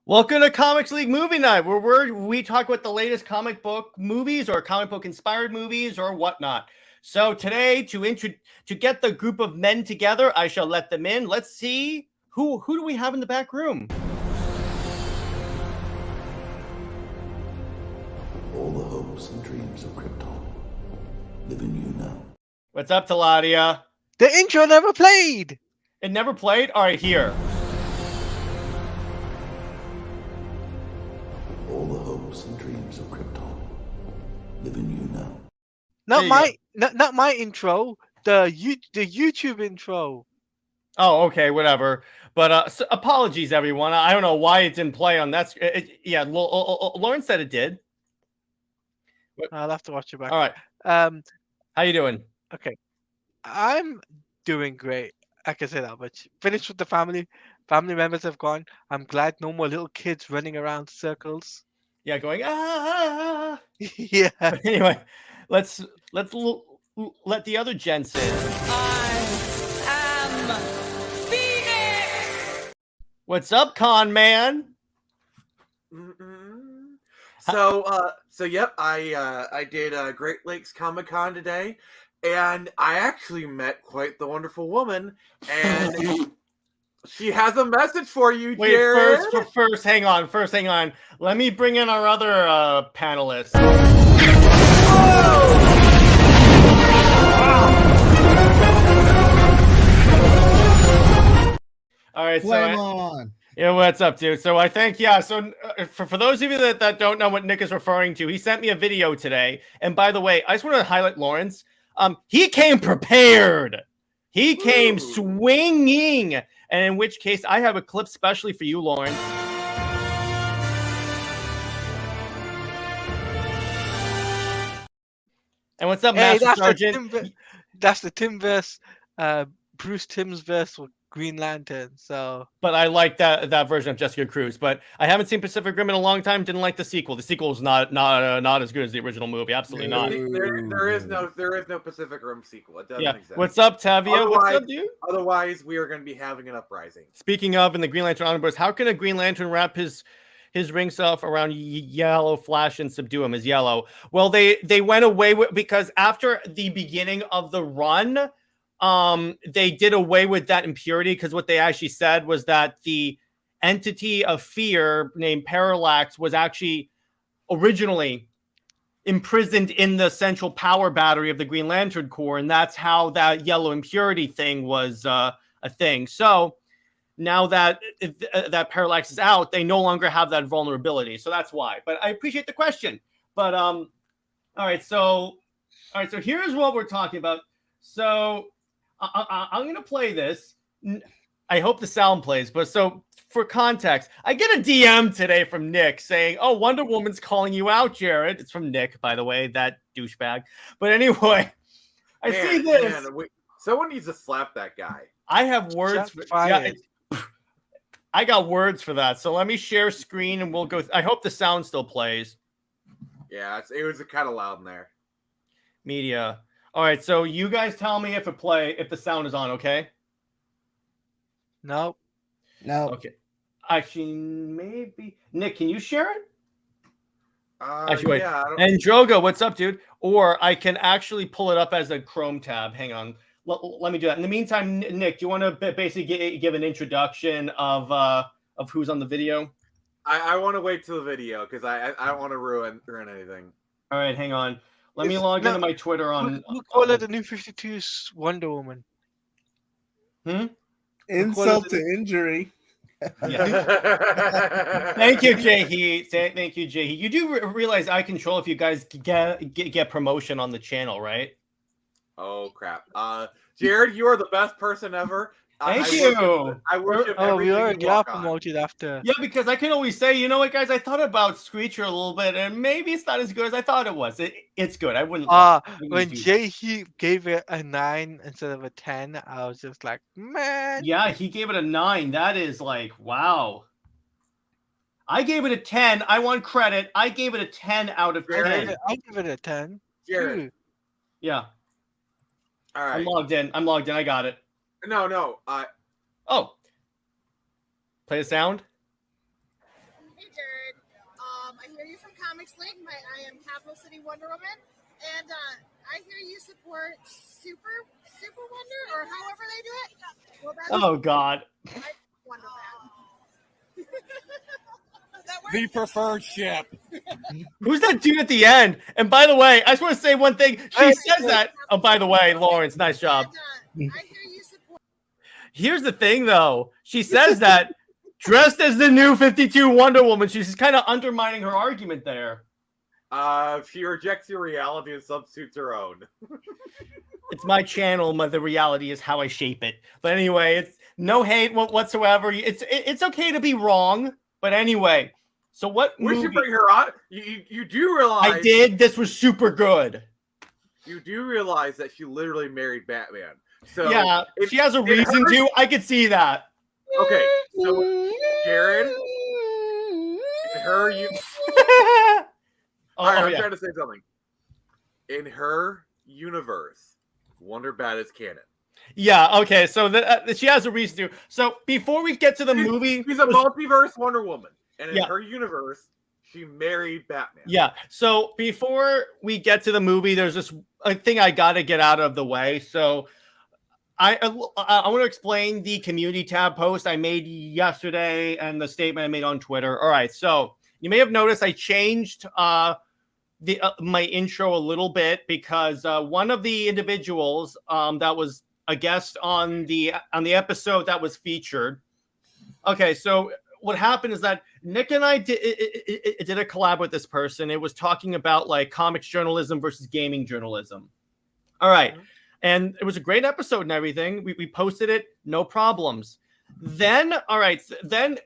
Welcome to Comics League Movie Night, where we talk about the latest comic book movies or comic book inspired movies or whatnot. So today, to get the group of men together, I shall let them in. Let's see who do we have in the back room. All the hopes and dreams of Krypton live in you now. What's up, Teladia? The intro never played. It never played? All right, here. All the hopes and dreams of Krypton live in you now. Not my intro. The YouTube intro. Oh, okay, whatever. But so apologies, everyone. I don't know why it didn't play on that. Yeah, Lauren said it did. I'll have to watch it back. All right. How you doing? Okay. I'm doing great. I can say that much. Finished with the family. Family members have gone. I'm glad no more little kids running around circles. Yeah, going ah. Yeah. But anyway, let's let the other gents in. I am Phoenix. What's up, con man? So yep, I did Great Lakes Comic Con today, and I actually met quite the wonderful woman, and she has a message for you, Wait, Jared. first, hang on. Let me bring in our other panelists. All right, yeah, what's up, dude? So I think, so for those of you that don't know what Nick is referring to, he sent me a video today. And by the way, I just want to highlight Lawrence. He came prepared. He came swinging. And in which case, I have a clip specially for you, Lawrence. And what's up, Master Sergeant? That's the Timverse, Bruce Timm's verse with Green Lantern. So, but I like that version of Jessica Cruz. But I haven't seen Pacific Rim in a long time. Didn't like the sequel. The sequel is not as good as the original movie. Absolutely not. There is no Pacific Rim sequel. It doesn't exist. What's up, Tavia? What's up, dude? Otherwise, we are going to be having an uprising. Speaking of, in the Green Lantern Omnibus, how can a Green Lantern wrap his ring stuff around Yellow Flash and subdue him as Yellow? Well, they went away with, because after the beginning of the run, they did away with that impurity, because what they actually said was that the entity of fear named Parallax was actually originally imprisoned in the central power battery of the Green Lantern Corps, and that's how that yellow impurity thing was a thing. So now that that Parallax is out, they no longer have that vulnerability. So that's why. But I appreciate the question. But all right, so here's what we're talking about. So I'm going to play this. I hope the sound plays. But so for context, I get a DM today from Nick saying, "Oh, Wonder Woman's calling you out, Jared." It's from Nick, by the way, that douchebag. But anyway, I see this. Someone needs to slap that guy. I have words. I got words for that. So let me share screen and we'll go. I hope the sound still plays. Yeah, it was kind of loud in there. Media. All right, so you guys tell me if the sound is on, okay? No. Okay. Actually, maybe Nick, can you share it? Actually, wait. Yeah, and Drogo, what's up, dude? Or I can actually pull it up as a Chrome tab. Hang on. Let me do that. In the meantime, Nick, do you want to basically give an introduction of who's on the video? I want to wait till the video because I don't want to ruin anything. All right, hang on. Let me log into my Twitter on. We'll call it the New 52's Wonder Woman. Insult to injury. Yeah. Thank you, JJheat. Thank you, JJheat. You do realize I control if you guys get promotion on the channel, right? Oh crap! Jared, you are the best person ever. Thank you. I worship. We already got promoted after. Yeah, because I can always say, you know what, guys, I thought about Screecher a little bit, and maybe it's not as good as I thought it was. It's good. I wouldn't. When JJheat gave it a 9 instead of a 10, I was just like, man. Yeah, he gave it a 9. That is like, wow. I gave it a 10. I want credit. I gave it a 10 out of 10. I give it a 10. Jared. Yeah. All right. I'm logged in. I got it. No. Oh. Play the sound. Hey, Jared. I hear you from Comics Link. I am Capital City Wonder Woman, and I hear you support Super Wonder, or however they do it. Well, that's Oh God. Wonder Man. The preferred ship. Who's that dude at the end? And by the way, I just want to say one thing. She says that. Oh, by the way, Lawrence, nice job. And, I hear you support. Here's the thing, though. She says that dressed as the new 52 Wonder Woman. She's kind of undermining her argument there. She rejects your reality and substitutes her own. It's my channel. The reality is how I shape it. But anyway, it's no hate whatsoever. It's okay to be wrong. But anyway, so what We movie? should bring her on. You do realize I did. This was super good. You do realize that she literally married Batman. So Yeah, she has a reason to. I could see that. Okay, so Jared, in her I'm trying to say something. In her universe, Wonder Bat is canon. Yeah, okay, so she has a reason to. So before we get to the movie... She's a multiverse Wonder Woman. And in Yeah. her universe, she married Batman. Yeah, so before we get to the movie, there's this thing I got to get out of the way. So I want to explain the community tab post I made yesterday and the statement I made on Twitter. All right, so you may have noticed I changed my intro a little bit because one of the individuals that was a guest on the episode that was featured. Okay, so what happened is that Nick and I did a collab with this person. It was talking about like comics journalism versus gaming journalism. All right. And it was a great episode and everything. We posted it, no problems. Then, all right, then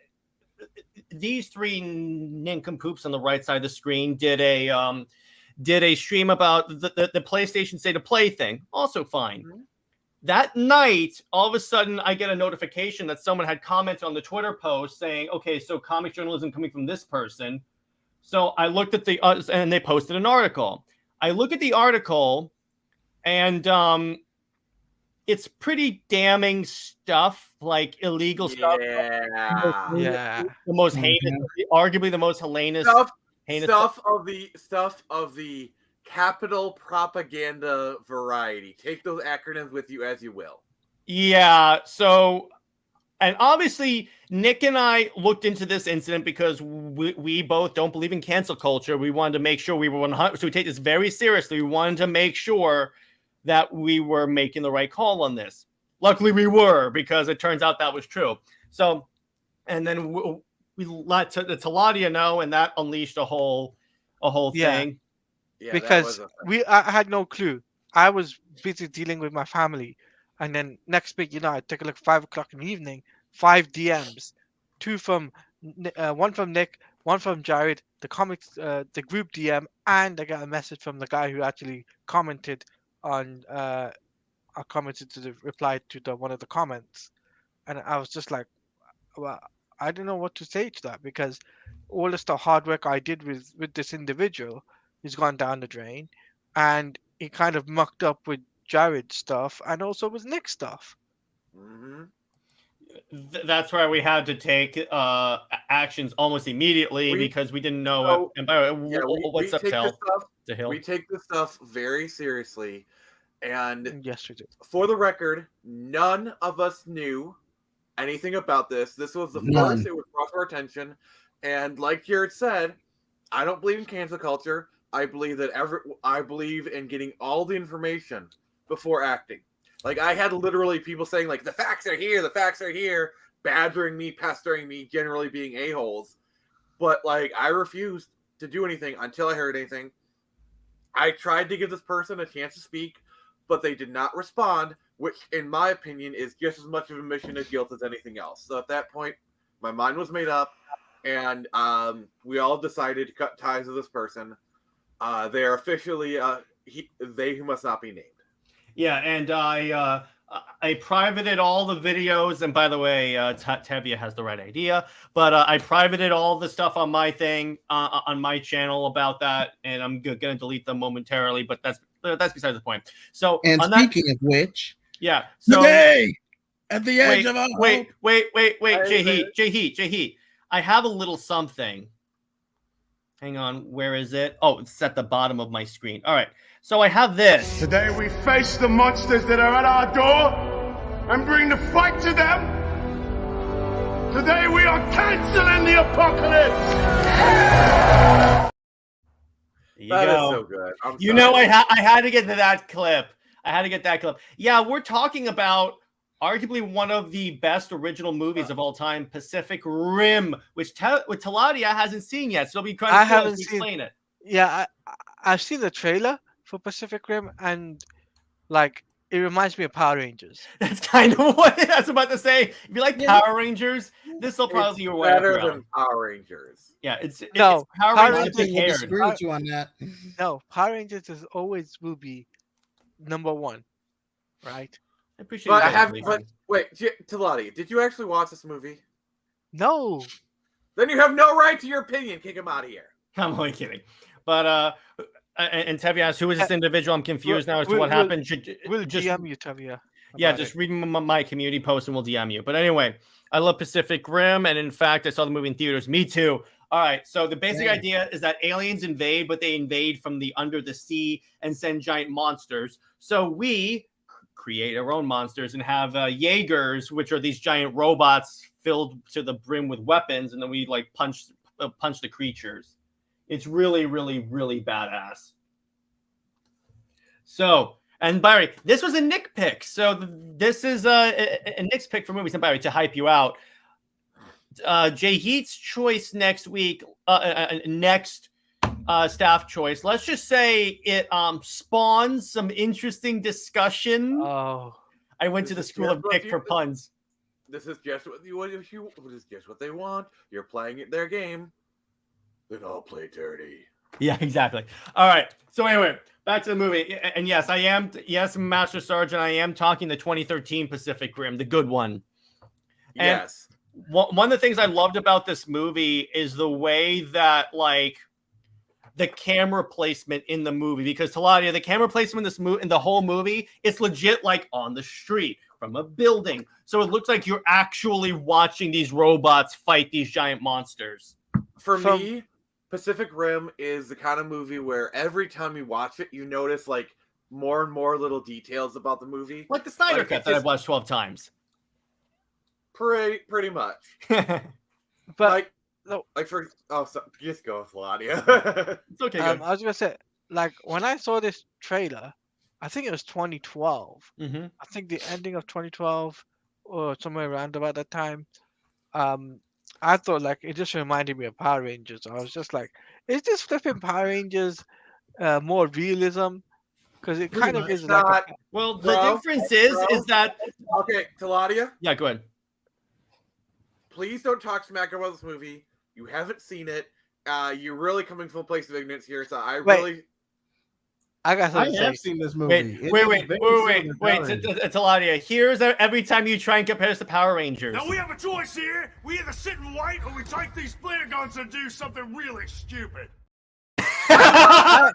these three nincompoops on the right side of the screen did a stream about the PlayStation State of Play thing. Also fine. Mm-hmm. That night, all of a sudden, I get a notification that someone had commented on the Twitter post saying, okay, so comic journalism coming from this person. So I looked at and they posted an article. I look at the article, and it's pretty damning stuff, like illegal stuff. Yeah. The most heinous, arguably the most heinous stuff of the capital propaganda variety. Take those acronyms with you as you will. Yeah, so, and obviously Nick and I looked into this incident because we both don't believe in cancel culture. We wanted to make sure we were 100%, so we take this very seriously. We wanted to make sure that we were making the right call on this. Luckily we were, because it turns out that was true. So, and then we let the Teladia know, and that unleashed a whole thing. Yeah, because I had no clue. I was busy dealing with my family, and then next week, I took a look 5 o'clock in the evening, 5 DMs, one from Nick, one from Jared, the comics, the group DM, and I got a message from the guy who actually commented on. I commented to the reply to one of the comments, and I was just like, well, I don't know what to say to that, because all the hard work I did with this individual has gone down the drain, and he kind of mucked up with Jared's stuff and also with Nick's stuff. Mm-hmm. That's why we had to take actions almost immediately because we didn't know. And by the way, what's up, Tel? We take this stuff very seriously, and yes, we do. For the record, none of us knew anything about this. This was the first it was brought to our attention, and like Jared said, I don't believe in cancel culture. I believe in getting all the information before acting. Like, I had literally people saying, like, the facts are here, badgering me, pestering me, generally being a-holes. But, like, I refused to do anything until I heard anything. I tried to give this person a chance to speak, but they did not respond, which, in my opinion, is just as much of a mission of guilt as anything else. So at that point, my mind was made up, and we all decided to cut ties with this person. They are officially they who must not be named. Yeah, and I privated all the videos, and by the way, Tevia has the right idea, but I privated all the stuff on my thing, on my channel about that, and I'm going to delete them momentarily, but that's besides the point. So, and speaking of which, yeah, so today, at the edge of our wait, JJheat. I have a little something. Hang on, where is it? Oh, it's at the bottom of my screen. All right, so I have this. Today we face the monsters that are at our door and bring the fight to them. Today we are canceling the apocalypse. There you That go. is so good. You know, I had to get to that clip. Yeah, we're talking about arguably one of the best original movies of all time, Pacific Rim, which Teladia hasn't seen yet. So it'll be kind of I cool haven't as you seen- explain it. Yeah, I've seen the trailer for Pacific Rim, and like it reminds me of Power Rangers. That's kind of what I was about to say. If you like Power Rangers, this will probably be your way better around. than Power Rangers. Yeah, it's No, Power Power Rangers Rangers with I hair. disagree with you on that. No, Power Rangers is always will be number one, right? I appreciate But you I have. guys But wait, Teladia, did you actually watch this movie? No, Then you have no right to your opinion. Kick him out of here. I'm only kidding. But and Tevi asks, who is this individual? I'm confused now as to what we'll- happened. we'll Just DM you, Tavia. yeah, about just it. read my community post and we'll DM you. But anyway, I love Pacific Rim, and in fact, I saw the movie in theaters. Me too. All right, so the basic Yeah. idea is that aliens invade, but they invade from the under the sea and send giant monsters. So we create our own monsters and have Jaegers, which are these giant robots filled to the brim with weapons, and then we like punch the creatures. It's really, really, really badass. So, and Barry, this was a Nick pick. So this is a Nick's pick for movies, and Barry, to hype you out. JJheat's choice next week, next staff choice. Let's just say it spawns some interesting discussion. Oh, I went to the school of Nick for puns. This is just what this is just what they want. You're playing it their game. Then I'll play dirty. Yeah, exactly. All right. So anyway, back to the movie. And yes, I am. Yes, Master Sergeant. I am talking the 2013 Pacific Rim, the good one. And Yes. one of the things I loved about this movie is the way that, like, the camera placement in the movie. Because Teladia, the camera placement in the whole movie, it's legit like on the street from a building. So it looks like you're actually watching these robots fight these giant monsters. For me, Pacific Rim is the kind of movie where every time you watch it, you notice like more and more little details about the movie. Like the Snyder Like, Cut it's that I've just- watched 12 times. Pretty much. but Like, no. like for just go with Teladia. It's okay. I was gonna say, like when I saw this trailer, I think it was 2012. Mm-hmm. I think the ending of 2012 or somewhere around about that time. I thought like it just reminded me of Power Rangers. I was just like, is this flipping Power Rangers more realism? Because it kind of is like not. Well, the Bro, difference bro. is that Okay, Teladia, yeah, go ahead. please don't talk smack about this movie. You haven't seen it. You're really coming from a place of ignorance here, so I Wait. really. I got I something to have say. seen this movie. Wait, Teladia. Here's every time you try and compare us to Power Rangers. Now we have a choice here. We either sit and wait or we take these flare guns and do something really stupid. I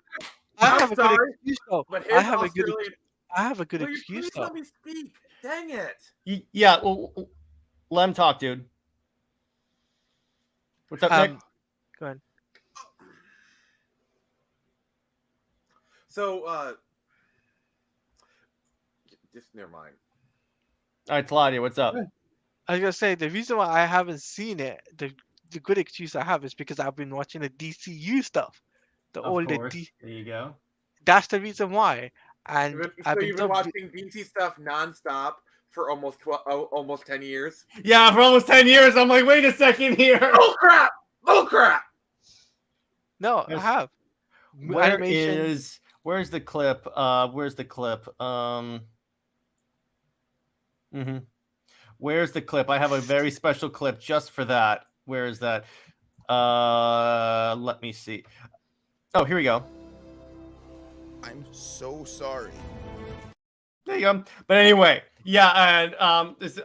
I'm have a good sorry, excuse though. But I his have a good. Australian. I have a good Will you excuse please though. let me speak? Dang it! Yeah, well, let him talk, dude. What's up, Nick? Go ahead. So, just never mind. All right, Teladia, what's up? I was gonna say the reason why I haven't seen it, the good excuse I have is because I've been watching the DCU stuff, the Of older course. There you go. That's the reason why. And I've been You've been watching DC stuff nonstop for almost 10 years. Yeah, for almost 10 years. I'm like, wait a second here. Oh crap! Oh crap! no, I Yes. have Where's the clip? Where's the clip? Where's the clip? I have a very special clip just for that. Where is that? Let me see. Oh, here we go. I'm so sorry. There you go. But anyway, yeah, and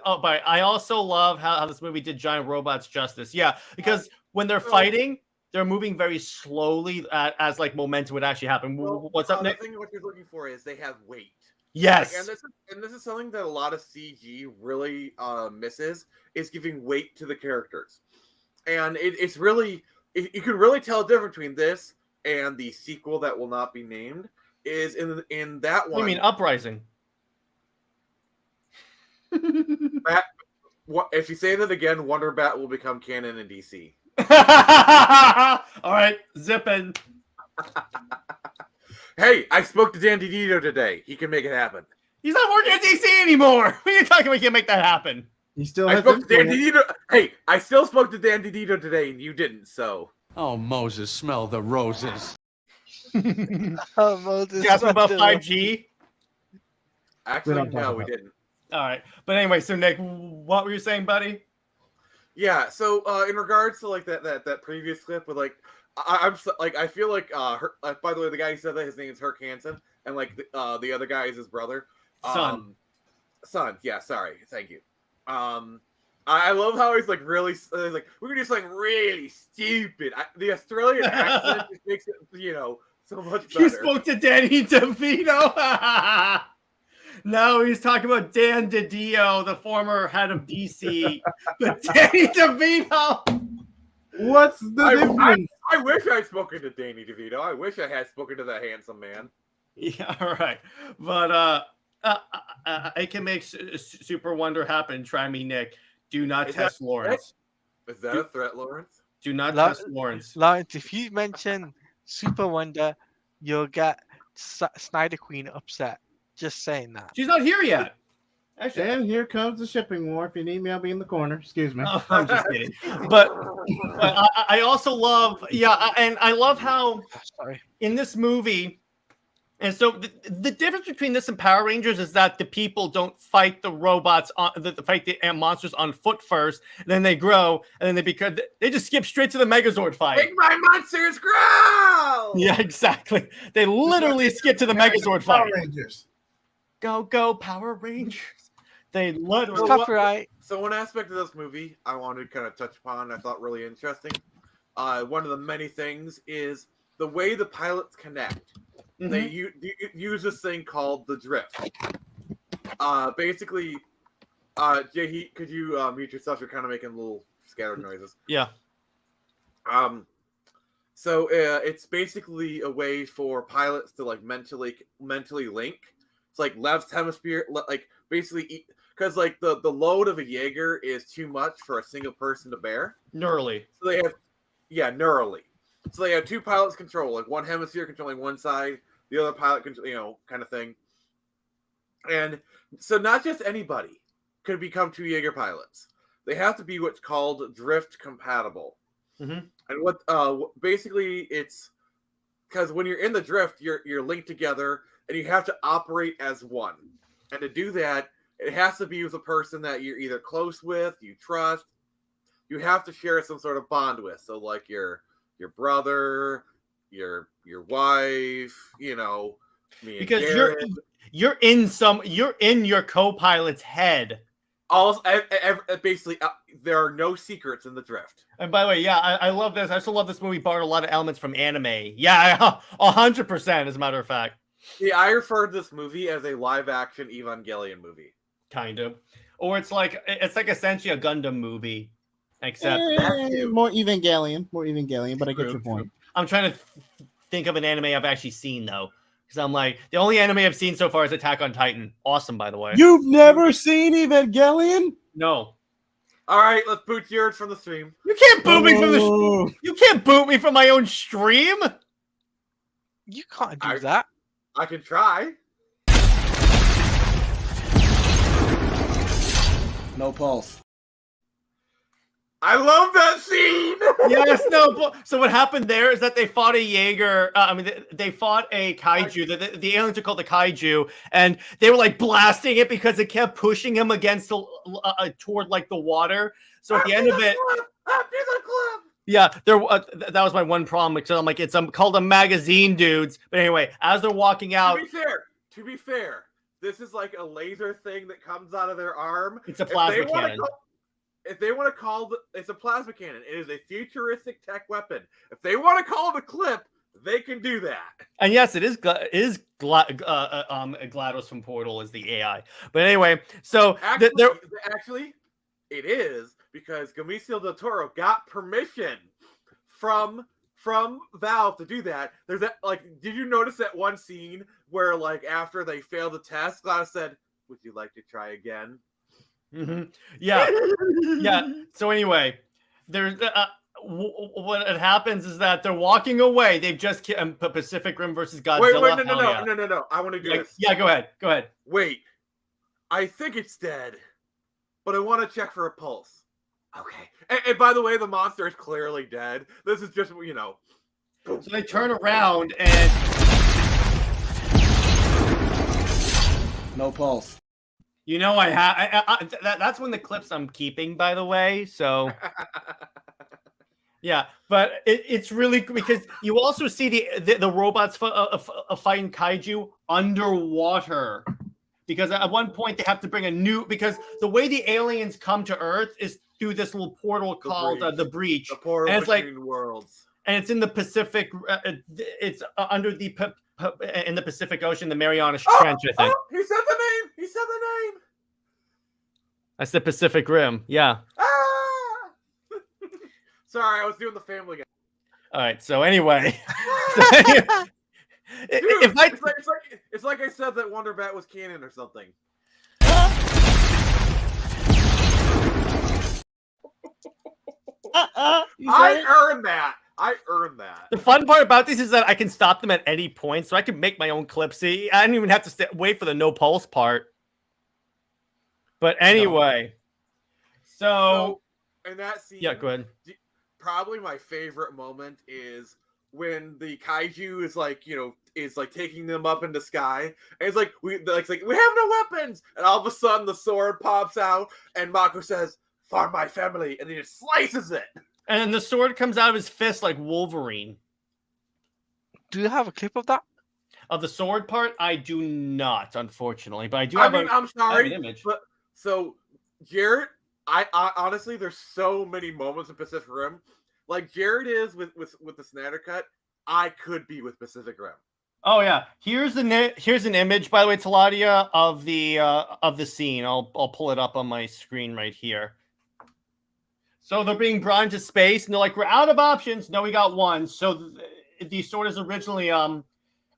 but I also love how this movie did giant robots justice. Yeah, because when they're fighting, they're moving very slowly as like momentum would actually happen. Well, What's up, Nick? The thing what you're looking for is they have weight. Yes. Like, and this is something that a lot of CG really misses is giving weight to the characters. and it's really you can really tell the difference between this and the sequel that will not be named. Is in that one. You mean Uprising? What if you say that again? Wonder Bat will become canon in DC. All right, zipping. Hey, I spoke to Dan DiDio today. He can make it happen. He's not working at DC anymore. What are you talking about? He can make that happen. He still I has spoke to Dan influence. DiDio. Hey, I still spoke to Dan DiDio today, and you didn't. So. Oh, Moses, smell the roses. Oh, Moses, You asked him about what 5G. Actually, no, we didn't. All right, but anyway, so Nick, what were you saying, buddy? Yeah, so in regards to like that previous clip with like I'm like I feel like by the way, the guy who said that his name is Herc Hansen, and like the other guy is his brother. Son, yeah, sorry, thank you. I love how he's like really like we're gonna do something really stupid. The Australian accent just makes it so much better. You spoke to Danny DeVito. No, he's talking about Dan DiDio, the former head of DC. But Danny DeVito. What's the difference? I wish I'd spoken to Danny DeVito. I wish I had spoken to that handsome man. Yeah, all right. But I can make Super Wonder happen. Try me, Nick. Do not test Lawrence. Is that a threat, Lawrence? Do not test Lawrence. Lawrence, if you mention Super Wonder, you'll get Snyder Queen upset. Just saying that. She's not here yet. Actually, And here comes the shipping war. If you need me, I'll be in the corner. Excuse me. oh, I'm just kidding. But I also love, and I love how in this movie, and so the difference between this and Power Rangers is that the people don't fight the robots fight the monsters on foot first, then they grow, and then they just skip straight to the Megazord fight. Make my monsters grow! Yeah, exactly. They literally skip to the Megazord fight. Power Rangers. Go Power Rangers. They literally. Copyright. So one aspect of this movie I wanted to kind of touch upon, I thought really interesting. One of the many things is the way the pilots connect. Mm-hmm. They use this thing called the drift. Basically, JJheat, could you mute yourself? You're kind of making little scattered noises. Yeah. So it's basically a way for pilots to like mentally link. It's like left hemisphere, like basically, because like the load of a Jaeger is too much for a single person to bear. Neurally. So they have, neurally. So they have two pilots control, like one hemisphere controlling one side, the other pilot control, kind of thing. And so not just anybody could become two Jaeger pilots. They have to be what's called drift compatible. Mm-hmm. And what basically it's because when you're in the drift, you're linked together. And you have to operate as one. And to do that, it has to be with a person that you're either close with, you trust. You have to share some sort of bond with. So like your brother, your wife, me and because Jared. you're in your co-pilot's head. Basically, there are no secrets in the drift. And by the way, I love this. I also love this movie borrowed a lot of elements from anime. Yeah, 100%, as a matter of fact. Yeah, I refer to this movie as a live-action Evangelion movie. Kind of. Or it's like essentially a Gundam movie. Except more Evangelion, but I get your point. I'm trying to think of an anime I've actually seen, though. Because I'm like, the only anime I've seen so far is Attack on Titan. Awesome, by the way. You've never seen Evangelion? No. All right, let's boot yours from the stream. You can't boot me from the You can't boot me from my own stream. You can't do that. I can try. No pulse. I love that scene. Yes, no. So what happened there is that they fought a Jaeger. They fought a kaiju. The aliens are called the kaiju, and they were like blasting it because it kept pushing him against toward like the water. So at the end of it, yeah, that was my one problem because I'm like, it's called a magazine, dudes. But anyway, as they're walking out, to be fair, this is like a laser thing that comes out of their arm. It's a plasma cannon. If they want to call it's a plasma cannon. It is a futuristic tech weapon. If they want to call it a clip, they can do that. And yes, it is GLaDOS from Portal is the AI. But anyway, so actually, it is because Guillermo del Toro got permission from Valve to do that. There's that, like, did you notice that one scene where, like, after they failed the test, GLaDOS said, "Would you like to try again?" Mm-hmm. Yeah, yeah. So anyway, there's what happens is that they're walking away. They've just Pacific Rim versus Godzilla. Wait, no. I want to do this. Yeah, go ahead. Wait, I think it's dead, but I want to check for a pulse. Okay. And by the way, the monster is clearly dead. This is just, you know. So they turn around and No pulse. you know that's one of the clips I'm keeping, by the way. So yeah, but it's really because you also see the robots fighting kaiju underwater. Because at one point they have to bring a new, because the way the aliens come to Earth is through this little portal called the Breach. The portal and it's between like worlds. And it's in the Pacific. It's under the in the Pacific Ocean, the Mariana Trench, I think. Oh, he said the name. He said the name. That's the Pacific Rim. Yeah. Ah! Sorry, I was doing the Family Guy. All right. So anyway, Dude, it's like I said that Wonder Bat was canon or something. I earned that. The fun part about this is that I can stop them at any point, so I can make my own clips. See, I didn't even have to wait for the no pulse part. But anyway, so in that scene, yeah, go ahead. Probably my favorite moment is when the kaiju is like, you know, is like taking them up in the sky, and it's like we have no weapons, and all of a sudden the sword pops out, and Mako says, "For my family," and he just slices it. And the sword comes out of his fist like Wolverine. Do you have a clip of that? Of the sword part? I do not, unfortunately. But I do I'm sorry, an image. But so, Jared, I honestly, there's so many moments in Pacific Rim. Like Jared is with the Snyder Cut, I could be with Pacific Rim. Oh yeah, here's an image, by the way, Teladia, of the scene. I'll pull it up on my screen right here. So they're being brought into space, and they're like, "We're out of options." No, we got one. So the sword is originally how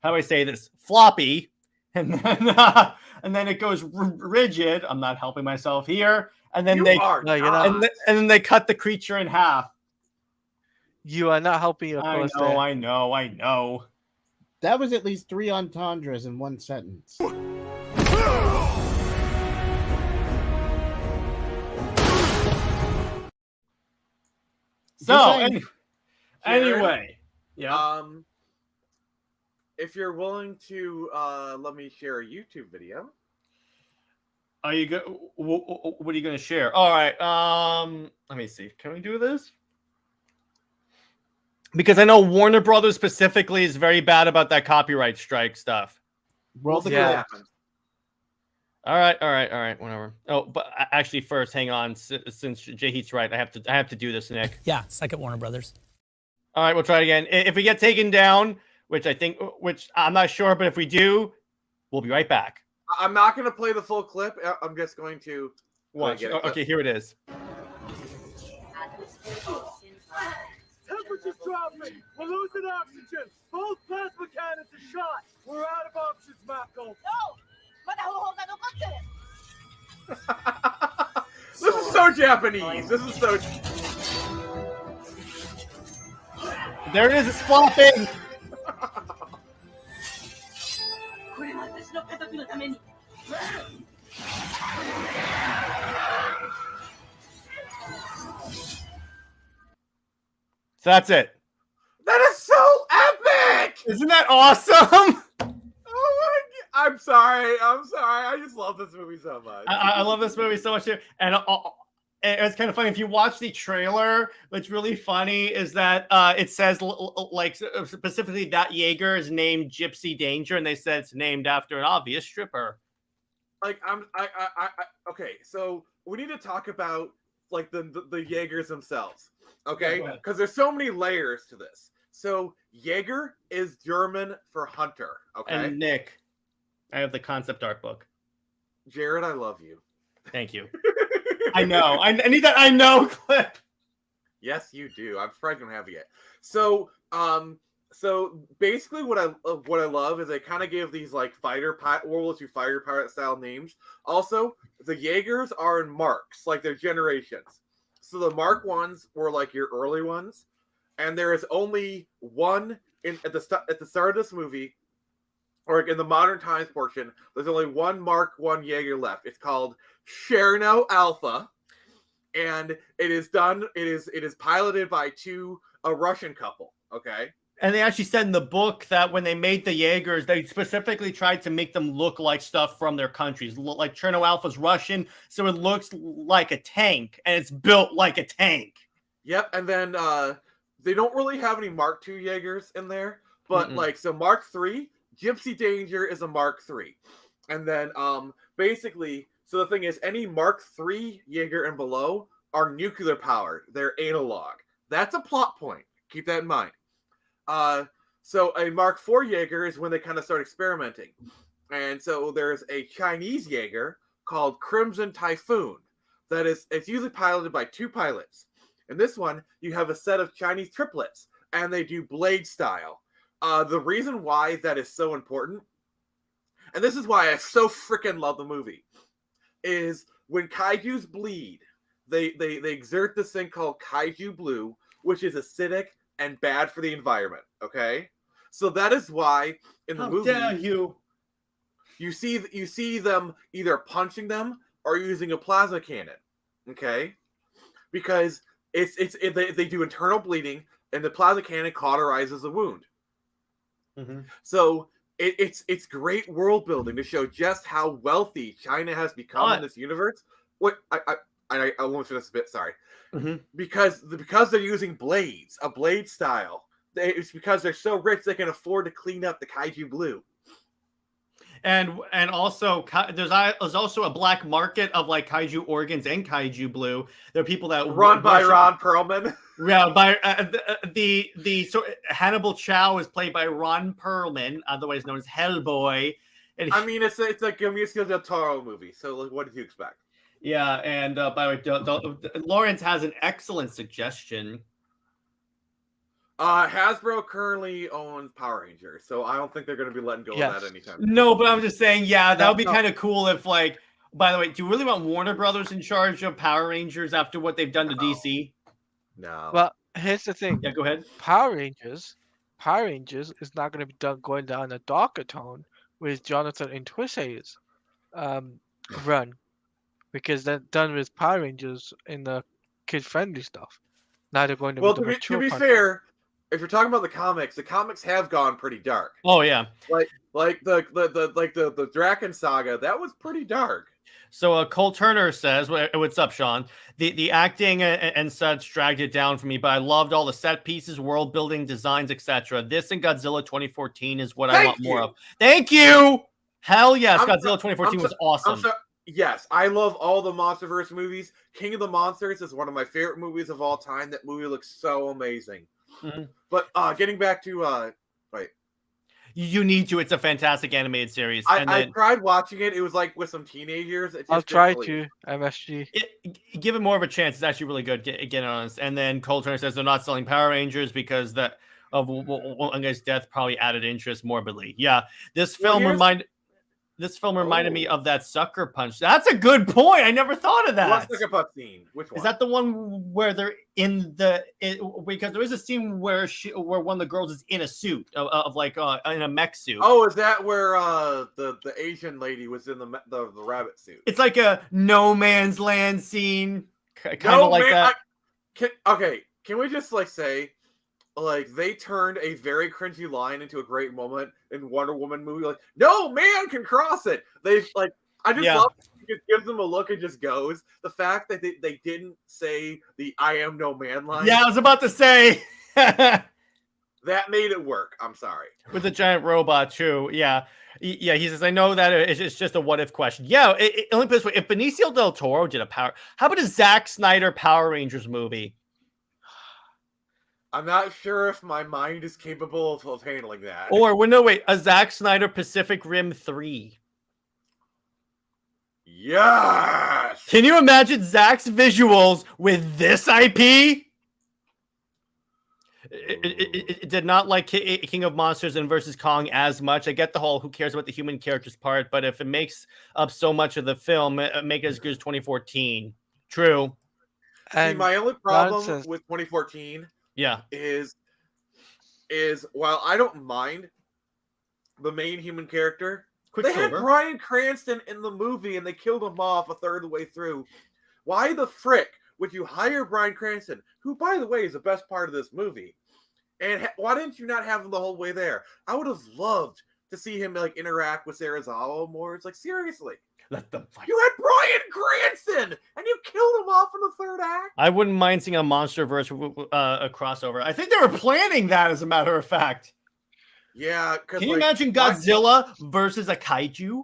do I say this? Floppy, and then it goes rigid. I'm not helping myself here. And then and then they cut the creature in half. You are not helping your I know. That was at least 3 entendres in one sentence. So anyway, yeah. If you're willing to let me share a YouTube video. Are you what are you going to share? All right. Let me see. Can we do this? Because I know Warner Brothers specifically is very bad about that copyright strike stuff. Roll the Yeah. clip. All right, whatever. Oh, but actually, first, hang on. Since JJheat's right, I have to do this, Nick. Yeah, second Warner Brothers. All right, we'll try it again. If we get taken down, which I'm not sure, but if we do, we'll be right back. I'm not going to play the full clip. I'm just going to watch. Okay, here it is. Temperature's dropping. We're losing oxygen. Both plasma cannons are shot. We're out of options, Mako. This is so Japanese. This is so. There it is. It's flopping. So that's it. That is so epic! Isn't that awesome? Oh my God. I'm sorry. I just love this movie so much. I love this movie so much too. And it's kind of funny. If you watch the trailer, what's really funny is that it says like specifically that Jaeger is named Gypsy Danger, and they said it's named after an obvious stripper. Like okay, so we need to talk about like the Jaegers themselves. Okay, because there's so many layers to this. So Jaeger is German for hunter. Okay, and Nick, I have the concept art book. Jared, I love you. Thank you. I know. I need that I know clip. Yes, you do. I'm surprised you don't have it yet. So, so basically, what I love is they kind of give these like World War II fighter pilot style names. Also, the Jaegers are in marks, like they're generations. So the Mark ones were like your early ones, and there is only one at the start of this movie, or in the modern times portion. There's only one Mark 1 Jaeger left. It's called Cherno Alpha. And it is piloted by a Russian couple. Okay. And they actually said in the book that when they made the Jaegers, they specifically tried to make them look like stuff from their countries. Like Cherno Alpha's Russian, so it looks like a tank, and it's built like a tank. Yep. And then they don't really have any Mark II Jaegers in there, but so Mark III, Gypsy Danger is a Mark III, and then basically. So the thing is, any Mark III Jaeger and below are nuclear powered. They're analog. That's a plot point. Keep that in mind. So a Mark IV Jaeger is when they kind of start experimenting. And so there's a Chinese Jaeger called Crimson Typhoon. It's usually piloted by 2 pilots. In this one, you have a set of Chinese triplets, and they do blade style. The reason why that is so important, and this is why I so freaking love the movie, is when kaijus bleed, they exert this thing called kaiju blue, which is acidic and bad for the environment. Okay, so that is why in the movie, dare you see them either punching them or using a plasma cannon. Okay, because they do internal bleeding, and the plasma cannon cauterizes the wound. So. It's great world building to show just how wealthy China has become in this universe. What I almost finished this bit. Sorry, because they're using blades, a blade style. It's because they're so rich they can afford to clean up the kaiju blue. And also there's also a black market of like kaiju organs and kaiju blue. There are people that run by Ron Perlman. Yeah, by Hannibal Chow is played by Ron Perlman, otherwise known as Hellboy. And I mean, it's a Guillermo del Toro movie. So like, what did you expect? Yeah, and by the way, Lawrence has an excellent suggestion. Hasbro currently owns Power Rangers, so I don't think they're going to be letting go of that anytime soon. No, but I'm just saying, that would be kind of cool if, like, by the way, do you really want Warner Brothers in charge of Power Rangers after what they've done to DC? No. Well, here's the thing. Yeah, go ahead. Power Rangers is not going to be going down a darker tone with Jonathan and Twisay's run, because they're done with Power Rangers in the kid-friendly stuff. Now they're going to to be fair, if you're talking about the comics have gone pretty dark. Oh yeah, like the Draken saga, that was pretty dark. So Cole Turner says, "What's up, Sean? The acting and such dragged it down for me, but I loved all the set pieces, world building, designs, etc. This and Godzilla 2014 is what I want more of. Thank you. Hell yes, Godzilla 2014 was awesome. Yes, I love all the MonsterVerse movies. King of the Monsters is one of my favorite movies of all time. That movie looks so amazing. But getting back to you need to. It's a fantastic animated series. I tried watching it. It was like with some teenagers. I'll try to MSG. Give it more of a chance. It's actually really good. Get honest. And then Cole Turner says they're not selling Power Rangers because of one guy's death probably added interest morbidly. Yeah, this film reminded me of that Sucker Punch. That's a good point. I never thought of that. What Sucker Punch scene? Which one? Is that the one where they're because there is a scene where one of the girls is in a suit of like in a mech suit. Oh, is that where the Asian lady was in the rabbit suit? It's like a no man's land scene, kind of like that. Can we just like say, like, they turned a very cringy line into a great moment in Wonder Woman movie. Like, no man can cross it. They like, I just love it. He just gives them a look and just goes. The fact that they didn't say the "I am no man" line. Yeah, I was about to say that made it work. I'm sorry. With the giant robot too. Yeah. He says, I know that it's just a what if question. Yeah. Let me put it this way: if Benicio del Toro did how about a Zack Snyder Power Rangers movie? I'm not sure if my mind is capable of handling that. Or, no, wait, a Zack Snyder Pacific Rim 3. Yes! Can you imagine Zach's visuals with this IP? It did not like King of Monsters and versus Kong as much. I get the whole who cares about the human characters part, but if it makes up so much of the film, make it as good as 2014. True. See, And my only Ron problem says, with 2014 Yeah. is while I don't mind the main human character, they had Quicksilver. Bryan Cranston in the movie and they killed him off a third of the way through. Why the frick would you hire Bryan Cranston, who, by the way, is the best part of this movie? And why didn't you not have him the whole way there? I would have loved to see him like interact with Serizawa more. It's like, seriously. Let them fight. You had Bryan Cranston, and you killed him off in the third act. I wouldn't mind seeing a MonsterVerse a crossover. I think they were planning that, as a matter of fact. Yeah. Can you imagine Godzilla versus a kaiju?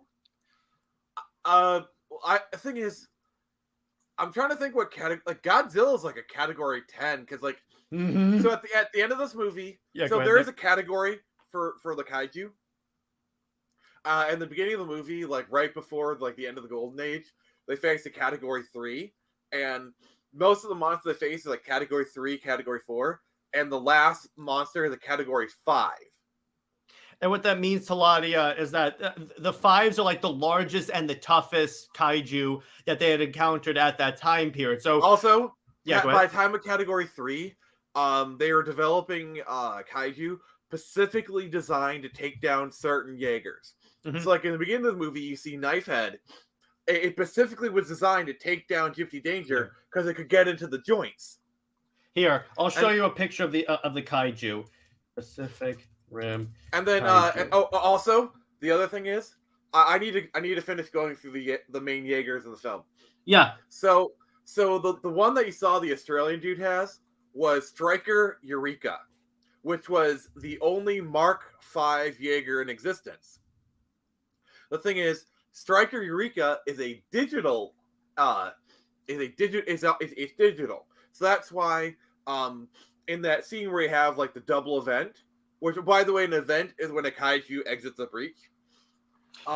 The thing is, I'm trying to think what category. Like Godzilla is like a category 10 because like. Mm-hmm. So at the end of this movie, so there is a category for the kaiju. In the beginning of the movie, like right before like the end of the Golden Age, they face a category 3, and most of the monsters they face is like category 3, category 4, and the last monster is a category 5. And what that means, Teladia, is that the 5s are like the largest and the toughest kaiju that they had encountered at that time period. So also, yeah, by the time of category 3, they were developing kaiju specifically designed to take down certain Jaegers. Mm-hmm. So, like in the beginning of the movie, you see Knifehead. It specifically was designed to take down Gypsy Danger because it could get into the joints. Here, I'll show you a picture of the kaiju. Pacific Rim. And then, also the other thing is, I need to finish going through the main Jaegers in the film. Yeah. So the one that you saw the Australian dude has was Striker Eureka, which was the only Mark V Jaeger in existence. The thing is, Striker Eureka is a digital, it's digital. So that's why, in that scene where you have like the double event, which by the way, an event is when a kaiju exits a breach.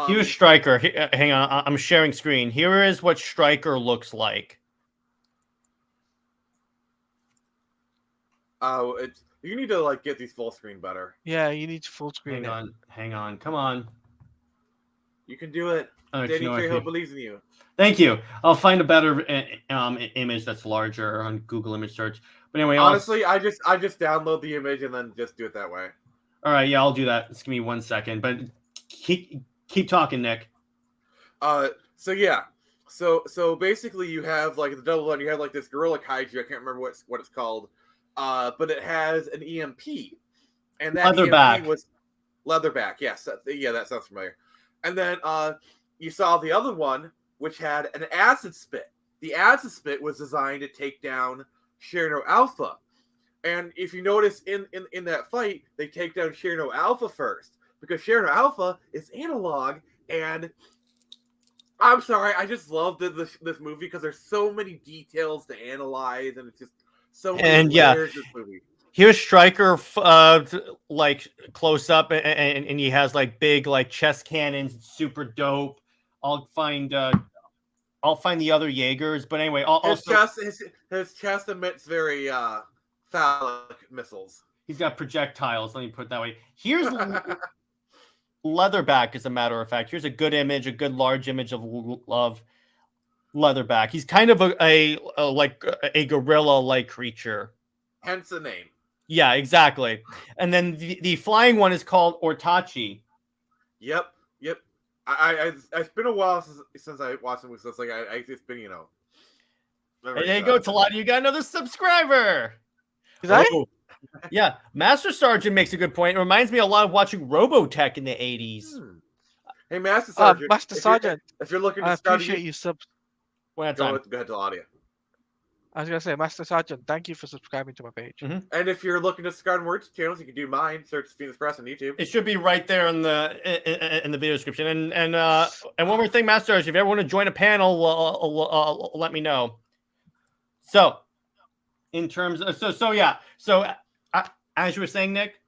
Here's Striker. Hang on, I'm sharing screen. Here is what Striker looks like. Oh, you need to like get these full screen better. Yeah, you need to full screen. Hang on, come on. You can do it. Danny Trejo believes in you. Thank you. I'll find a better image that's larger on Google image search. But anyway, honestly, I just download the image and then just do it that way. All right, yeah, I'll do that. Just give me 1 second, but keep talking, Nick. So basically, you have like the double one. You have like this gorilla kaiju. I can't remember what it's called. But it has an EMP, and that Leatherback. EMP was Leatherback. Yes, that sounds familiar. And then you saw the other one, which had an acid spit. The acid spit was designed to take down Shirno Alpha. And if you notice in that fight, they take down Shirno Alpha first because Shirno Alpha is analog. And I'm sorry, I just love this movie because there's so many details to analyze, and it's just so many layers of this movie. Here's Striker, like close up, and he has like big like chest cannons, super dope. I'll find the other Jaegers, but anyway, his chest emits very phallic missiles. He's got projectiles. Let me put it that way. Here's Leatherback, as a matter of fact. Here's a good image, a good large image of Leatherback. He's kind of a gorilla-like creature. Hence the name. Yeah, exactly. And then the flying one is called Ortachi. Yep. It's been a while since I watched them. So it's like it's been, you know. There you go, Teladia. You got another subscriber. Did I? Yeah, Master Sergeant makes a good point. It reminds me a lot of watching Robotech in the 80s. Hey, Master Sergeant. Master Sergeant. If you're looking to I study, appreciate you subs. Go ahead, Teladia. I was gonna say, Master Sergeant, thank you for subscribing to my page. Mm-hmm. And if you're looking to subscribe to more channels, you can do mine. Search Phoenix Press on YouTube. It should be right there in the video description. And one more thing, Master Sergeant, if you ever want to join a panel, let me know. So, in terms of as you were saying, Nick.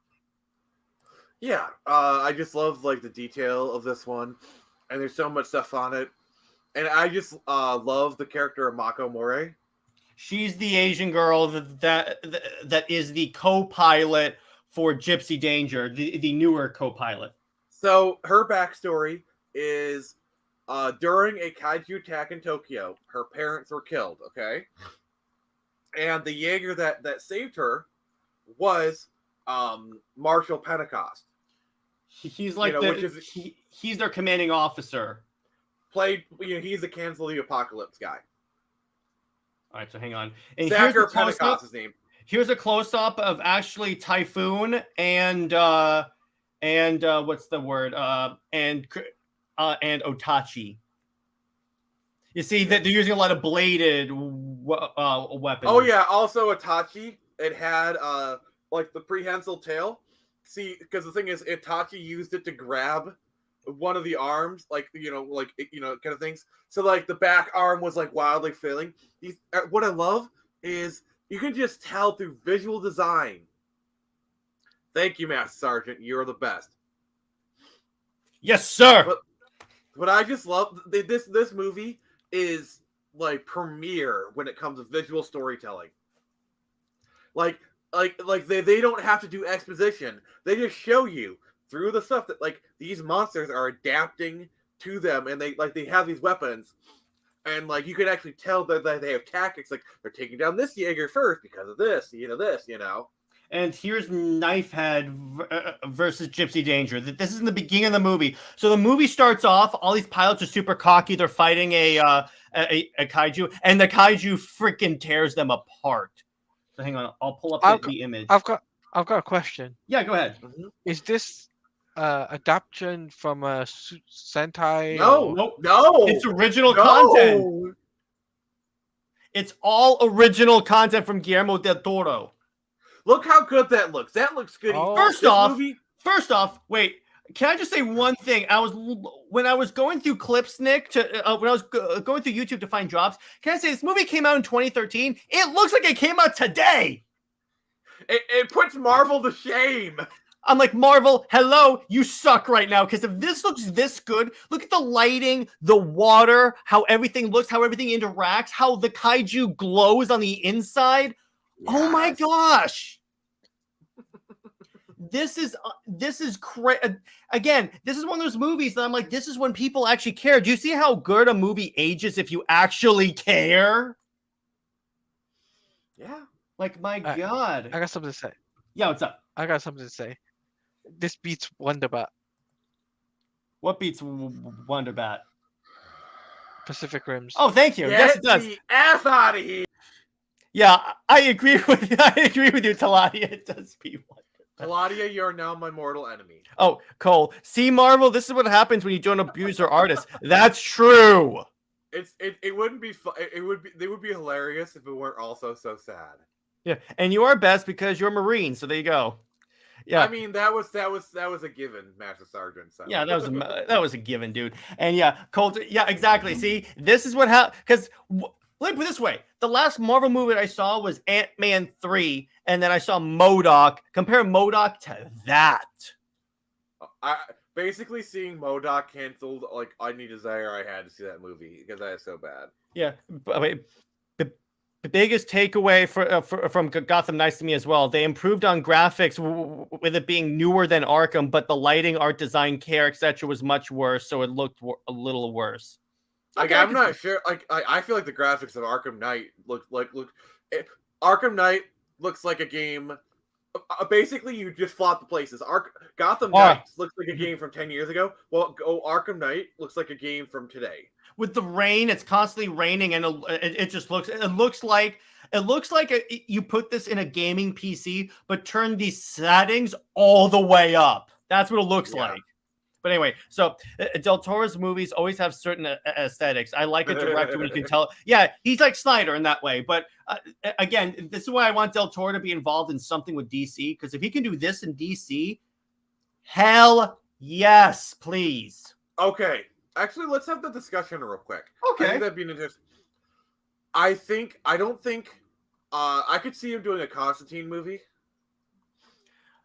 Yeah, I just love like the detail of this one, and there's so much stuff on it. And I just love the character of Mako More. She's the Asian girl that is the co-pilot for Gypsy Danger, the newer co-pilot. So her backstory is during a kaiju attack in Tokyo, her parents were killed, okay? And the Jaeger that saved her was Marshal Pentecost. He's like he's their commanding officer. He's the Cancel the Apocalypse guy. All right, so hang on. And Sacker Pentecost is his name. Here's a close-up of actually Typhoon and what's the word? And Otachi. You see that they're using a lot of bladed weapons. Oh yeah, also Itachi. It had like the prehensile tail. See, because the thing is, Itachi used it to grab one of the arms, like kind of things. So like the back arm was like wildly flailing. What I love is you can just tell through visual design. Thank you, Master Sergeant. You're the best. Yes, sir. But I just love this movie is like premiere when it comes to visual storytelling. Like they don't have to do exposition. They just show you through the stuff that like these monsters are adapting to them, and they have these weapons, and like you can actually tell that they have tactics. Like they're taking down this Jaeger first because of this. And here's Knifehead versus Gypsy Danger. This is in the beginning of the movie. So the movie starts off. All these pilots are super cocky. They're fighting a kaiju, and the kaiju freaking tears them apart. So hang on, I'll pull up the image. I've got a question. Yeah, go ahead. Is this adaptation from a Sentai? No. It's original content. It's all original content from Guillermo del Toro. Look how good that looks. That looks good. First off, wait. Can I just say one thing? When I was going through clips, Nick, when I was going through YouTube to find jobs, can I say this movie came out in 2013? It looks like it came out today. It puts Marvel to shame. I'm like, Marvel, hello, you suck right now. Because if this looks this good, look at the lighting, the water, how everything looks, how everything interacts, how the kaiju glows on the inside. Yes. Oh my gosh. This is crazy. Again, this is one of those movies that I'm like, this is when people actually care. Do you see how good a movie ages if you actually care? Yeah. Like, my God. I got something to say. Yeah, what's up? I got something to say. This beats Wonderbat. What beats Wonderbat? Pacific Rims. Oh, thank you. Yes, it does. Get the F out of here. Yeah, I agree with you, Teladia. It does beat Wonderbat. Teladia, you're now my mortal enemy. Oh, Cole. See, Marvel, this is what happens when you don't abuse your artists. That's true. It wouldn't be fun. They would be hilarious if it weren't also so sad. Yeah, and you are best because you're a Marine, so there you go. Yeah, I mean that was a given, Master Sergeant. So. Yeah, that was a given, dude. And yeah, Colt. Yeah, exactly. See, this is what happened. Because let me put it this way: the last Marvel movie I saw was Ant-Man 3, and then I saw MODOK. Compare MODOK to that. Basically seeing MODOK canceled, like any desire I had to see that movie because that is so bad. Yeah, I mean, the biggest takeaway from Gotham Knights to me as well, they improved on graphics with it being newer than Arkham, but the lighting, art design, care, etc. was much worse, so it looked a little worse. Like, I'm not sure. Like, I feel like the graphics of Arkham Knight Arkham Knight looks like a game. Basically, you just flop the places. Gotham Knights looks like a game from 10 years ago. Well, Arkham Knight looks like a game from today. With the rain, it's constantly raining, and it just looks. It looks like you put this in a gaming PC, but turn the settings all the way up. That's what it looks like. But anyway, so Del Toro's movies always have certain aesthetics. I like a director when you can tell. Yeah, he's like Snyder in that way. But again, this is why I want Del Toro to be involved in something with DC. Because if he can do this in DC, hell yes, please. Okay. Actually, let's have the discussion real quick. Okay. I think that'd be interesting. I could see him doing a Constantine movie.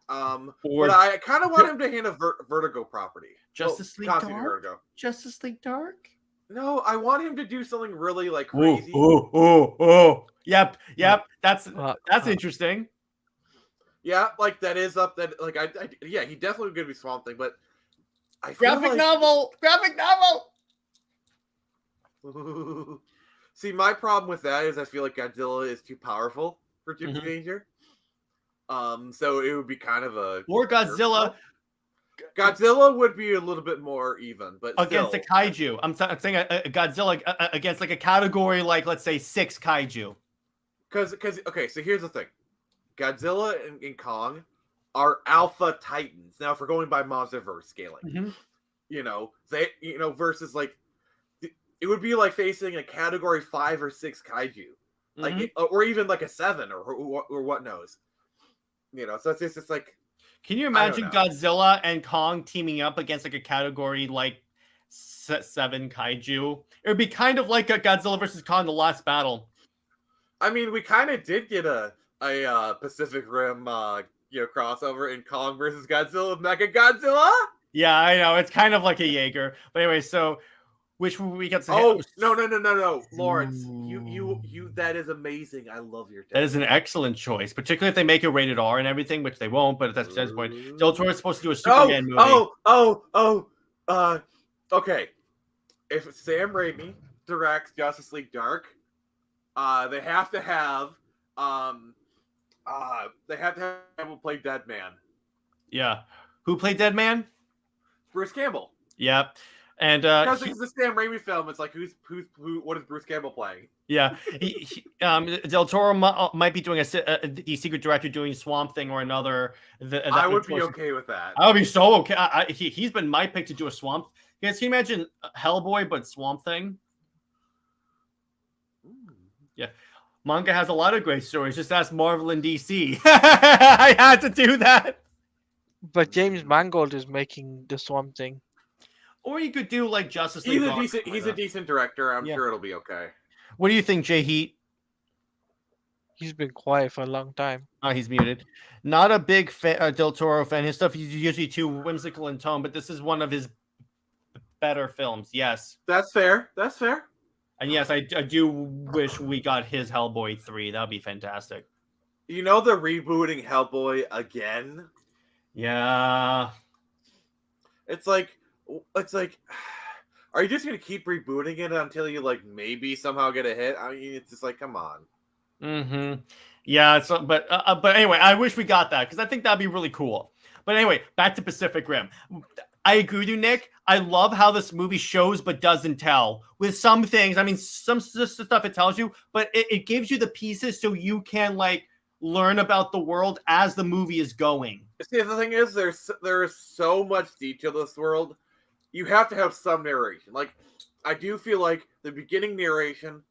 But I kind of want him to hand a Vertigo property. Justice League Constantine Dark? Vertigo. Justice League Dark? No, I want him to do something really like Oh, crazy. oh. Yep. That's Uh, interesting. Yeah, like that is up. That like yeah, he definitely gonna be Swamp Thing, but I feel Graphic like novel. see, my problem with that is I feel like Godzilla is too powerful for Gypsy Danger. So it would be kind of a Or Godzilla Godzilla would be a little bit more even, but against still, a kaiju. I'm saying a Godzilla against like a category like, let's say, 6 kaiju. because okay, so here's the thing: Godzilla and Kong are alpha titans. Now, if we're going by Monsterverse scaling, versus like it would be like facing a category 5 or 6 kaiju, like or even like a 7 or what knows, So it's just like. Can you imagine Godzilla and Kong teaming up against like a category like 7 kaiju? It would be kind of like a Godzilla versus Kong, the last battle. I mean, we kind of did get a Pacific Rim crossover in Kong versus Godzilla, Mega Godzilla. Yeah, I know, it's kind of like a Jaeger. But anyway, so which we got to no, Lawrence, you that is amazing. I love your. That is an excellent choice, particularly if they make it rated R and everything, which they won't. But that's the point. Del Toro is supposed to do a Superman movie. Okay. If Sam Raimi directs Justice League Dark, they have to have him play Deadman. Yeah, who played Deadman? Bruce Campbell. Yep. And because it's the Sam Raimi film, it's like who? What is Bruce Campbell playing? Yeah, Del Toro might be doing the secret director doing Swamp Thing or another. I would be okay with that. I would be so okay. He's been my pick to do a Swamp. Can you imagine Hellboy but Swamp Thing? Yeah, manga has a lot of great stories. Just ask Marvel and DC. I had to do that. But James Mangold is making the Swamp Thing. Or you could do like Justice League. He's a decent director. I'm sure it'll be okay. What do you think, JJheat? He's been quiet for a long time. Oh, he's muted. Not a big Del Toro fan. His stuff is usually too whimsical in tone, but this is one of his better films. Yes. That's fair. And yes, I do wish we got his Hellboy 3. That would be fantastic. You know they're rebooting Hellboy again? Yeah. It's like, are you just gonna keep rebooting it until you like maybe somehow get a hit? I mean, it's just like, come on. Yeah. But anyway, I wish we got that because I think that'd be really cool. But anyway, back to Pacific Rim. I agree with you, Nick. I love how this movie shows but doesn't tell. With some things, I mean, some stuff it tells you, but it gives you the pieces so you can like learn about the world as the movie is going. See, the thing is, there is so much detail to this world. You have to have some narration. Like, I do feel like the beginning narration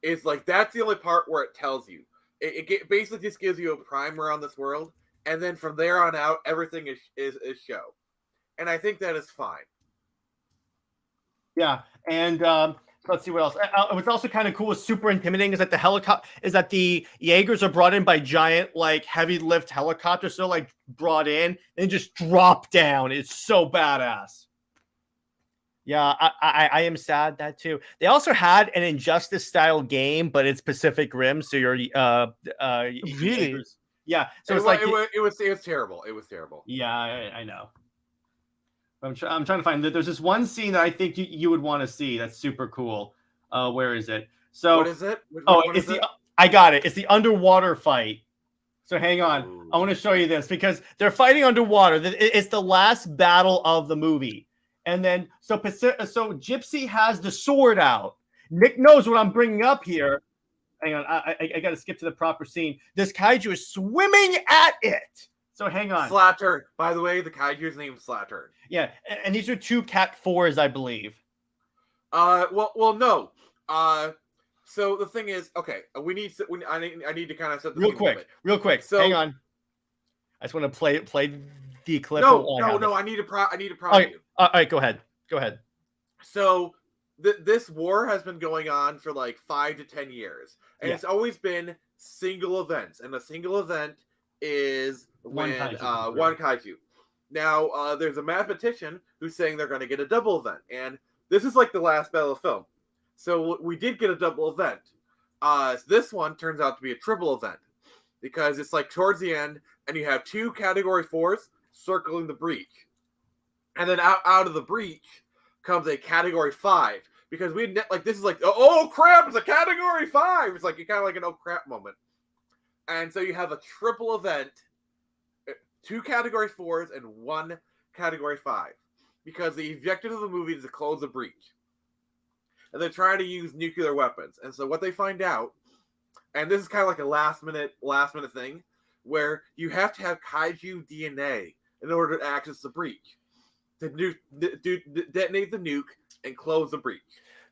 is like that's the only part where it tells you. It basically just gives you a primer on this world, and then from there on out, everything is show. And I think that is fine. Yeah, and let's see what else. What's also kind of cool is super intimidating is that the Jaegers are brought in by giant like heavy lift helicopters. So like brought in and just drop down. It's so badass. Yeah, I am sad that too. They also had an Injustice style game, but it's Pacific Rim, so you're really Jaegers. Yeah. So it was terrible. It was terrible. Yeah, I know. I'm trying to find that. There's this one scene that I think you would want to see. That's super cool. Where is it? So what is it? I got it. It's the underwater fight. So hang on. Ooh. I want to show you this because they're fighting underwater. It's the last battle of the movie. And then so Gypsy has the sword out. Nick knows what I'm bringing up here. Hang on. I got to skip to the proper scene. This kaiju is swimming at it. So hang on. Slattern. By the way, the kaiju's name is Slattern. Yeah, and these are 2 Cat 4s, I believe. Well, no. So the thing is, okay, I need to kind of set the real quick. So hang on. I just want to play the clip. No. I need to prod you. All right, go ahead. So this war has been going on for like 5 to 10 years, and it's always been single events, and a single event is one kaiju. Now, there's a mathematician who's saying they're going to get a double event, and this is like the last battle of the film. So we did get a double event. This one turns out to be a triple event because it's like towards the end, and you have 2 Category 4s circling the breach, and then out of the breach comes a Category 5 because this is like oh crap, it's a Category 5. It's like kind of like an oh crap moment, and so you have a triple event, 2 Category 4s and 1 Category 5 because the objective of the movie is to close the breach. And they try to use nuclear weapons. And so what they find out, and this is kind of like a last minute thing, where you have to have kaiju DNA in order to access the breach, to detonate the nuke and close the breach.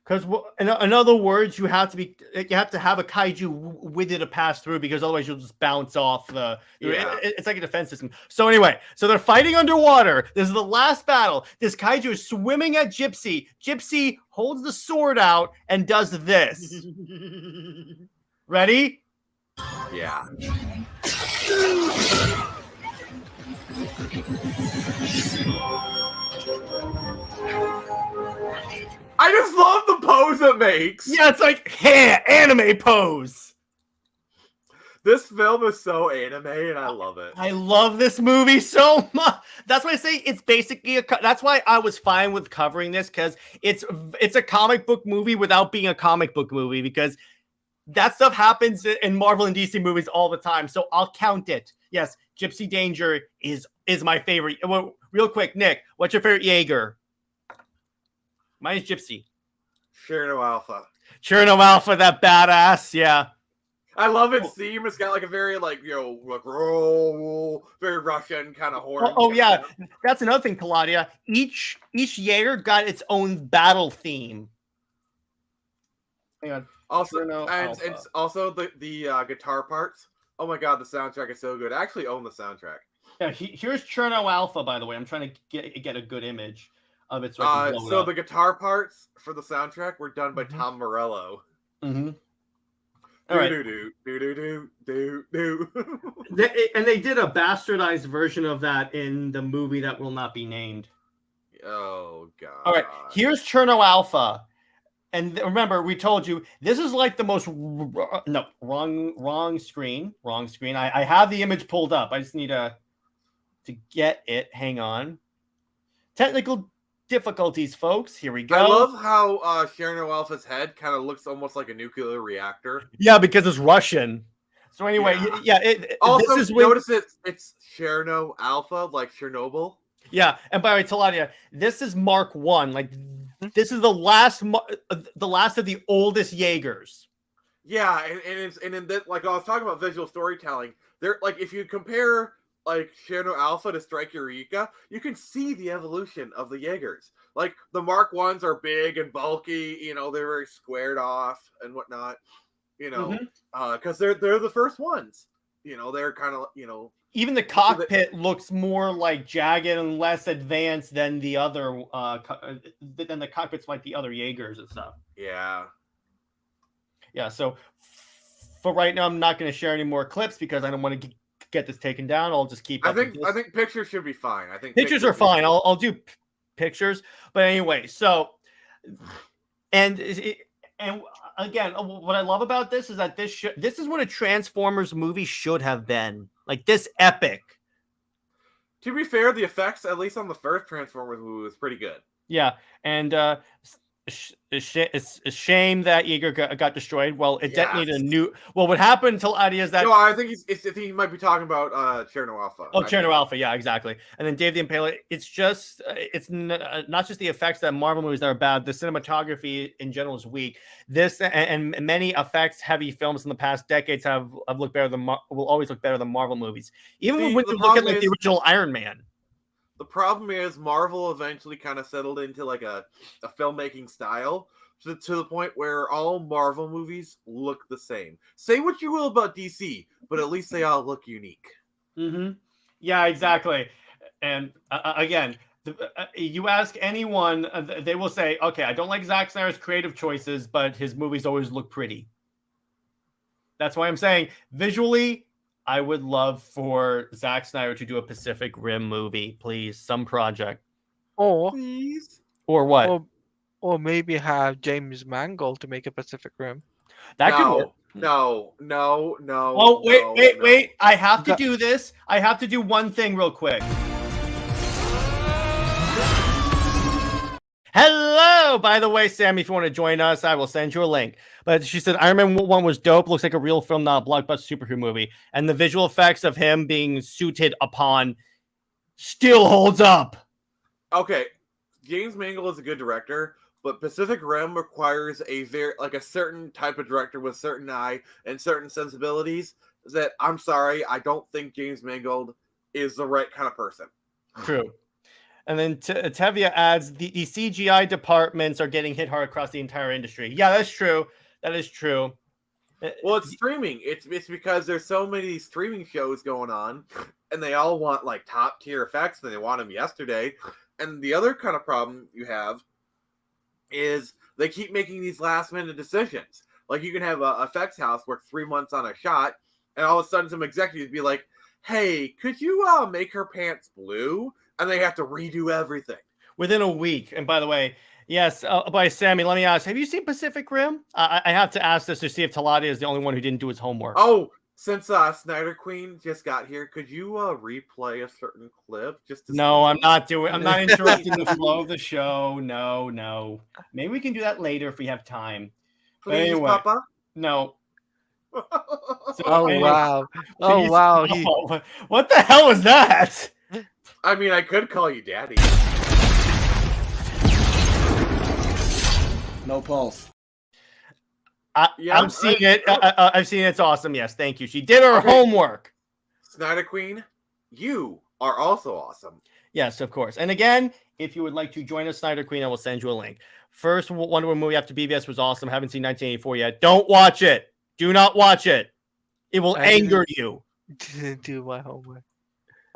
Because in other words, you have to have a kaiju with it to pass through, because otherwise you'll just bounce off the. Yeah. It's like a defense system. So anyway, so they're fighting underwater. This is the last battle. This kaiju is swimming at Gypsy. Gypsy holds the sword out and does this. Ready? Yeah. I just love the pose it makes. Yeah, it's like anime pose. This film is so anime, and I love it. I love this movie so much. That's why I say it's basically that's why I was fine with covering this, because it's a comic book movie without being a comic book movie, because that stuff happens in Marvel and DC movies all the time. So I'll count it. Yes, Gypsy Danger is my favorite. Well, real quick, Nick, what's your favorite Jaeger? Mine is Gypsy. Cherno Alpha. Cherno Alpha, that badass. Yeah. I love its theme. It's got like a very very Russian kind of horn. Oh yeah, that's another thing, Teladia. Each Jaeger got its own battle theme. Hang on. Also, and also the guitar parts. Oh my god, the soundtrack is so good. I actually own the soundtrack. Yeah, here's Cherno Alpha, by the way. I'm trying to get a good image of it. So the guitar parts for the soundtrack were done by Tom Morello. Mm-hmm. All right. And they did a bastardized version of that in the movie that will not be named. Oh god. All right, here's Cherno Alpha. And remember, we told you this is like the most wrong screen. I have the image pulled up. I just need to get it. Hang on. Technical difficulties, folks. Here we go. I love how Cherno Alpha's head kind of looks almost like a nuclear reactor. Yeah, because it's Russian. So anyway, yeah. Also, this is notice it's Cherno Alpha, like Chernobyl. Yeah, and by the way, Teladia, this is Mark 1. Like, this is the last of the oldest Jaegers. Yeah, and in that, like I was talking about visual storytelling, there, like if you compare like Cherno Alpha to Strike Eureka, you can see the evolution of the Jaegers. Like the Mark 1s are big and bulky, they're very squared off and whatnot, because they're the first ones. They're kind of, even the cockpit looks more like jagged and less advanced than the other than the cockpits like the other Jaegers and stuff. Yeah. Yeah, so for right now I'm not going to share any more clips because I don't want to get this taken down. I'll just keep I think pictures should be fine. I think pictures are fine. I'll do pictures. But anyway, so and again, what I love about this is that this is what a Transformers movie should have been. Like this epic. To be fair, the effects, at least on the first Transformers movie, was pretty good. Yeah, and it's a shame that Jaeger got destroyed. Well, it detonated a new. Well, what happened until Adi is that. No, I think he might be talking about Cherno Alpha. Oh, Cherno Alpha, yeah, exactly. And then Dave the Impaler. It's just not just the effects that Marvel movies that are bad. The cinematography in general is weak. This and many effects heavy films in the past decades have looked better than will always look better than Marvel movies. Even when you look at like the original Iron Man. The problem is Marvel eventually kind of settled into like a filmmaking style to the point where all Marvel movies look the same. Say what you will about DC, but at least they all look unique. Mm-hmm. Yeah, exactly. And again, you ask anyone, they will say, okay, I don't like Zack Snyder's creative choices, but his movies always look pretty. That's why I'm saying visually, I would love for Zack Snyder to do a Pacific Rim movie, please. Some project. Or please. Or what? Or maybe have James Mangold to make a Pacific Rim. That could work. No. Oh, wait. I have to do this. I have to do one thing real quick. Hello! By the way, Sammy, if you want to join us, I will send you a link. But she said, Iron Man 1 was dope. Looks like a real film, not a blockbuster superhero movie. And the visual effects of him being suited upon still holds up. Okay, James Mangold is a good director, but Pacific Rim requires a certain type of director with certain eye and certain sensibilities that I'm sorry, I don't think James Mangold is the right kind of person. True. And then Tevia adds, the CGI departments are getting hit hard across the entire industry. Yeah, that's true. That is true. Well, it's streaming. It's because there's so many streaming shows going on, and they all want like top tier effects, and they want them yesterday. And the other kind of problem you have is they keep making these last minute decisions. Like you can have a effects house work 3 months on a shot, and all of a sudden some executives be like, "Hey, could you make her pants blue?" And they have to redo everything within a week. And by the way, yes, by Sammy, let me ask: have you seen Pacific Rim? I have to ask this to see if Teladia is the only one who didn't do his homework. Oh, since Snyder Queen just got here, could you replay a certain clip? No, I'm not interrupting the flow of the show. No. Maybe we can do that later if we have time. Please, anyway, Papa. No. Wow. What the hell was that? I mean, I could call you Daddy. No pulse. I'm seeing it. I've seen it. It's awesome. Yes, thank you. She did her homework. Snyder Queen, you are also awesome. Yes, of course. And again, if you would like to join us, Snyder Queen, I will send you a link. First Wonder Woman movie after BVS was awesome. Haven't seen 1984 yet. Don't watch it. Do not watch it. It will anger you. Didn't do my homework.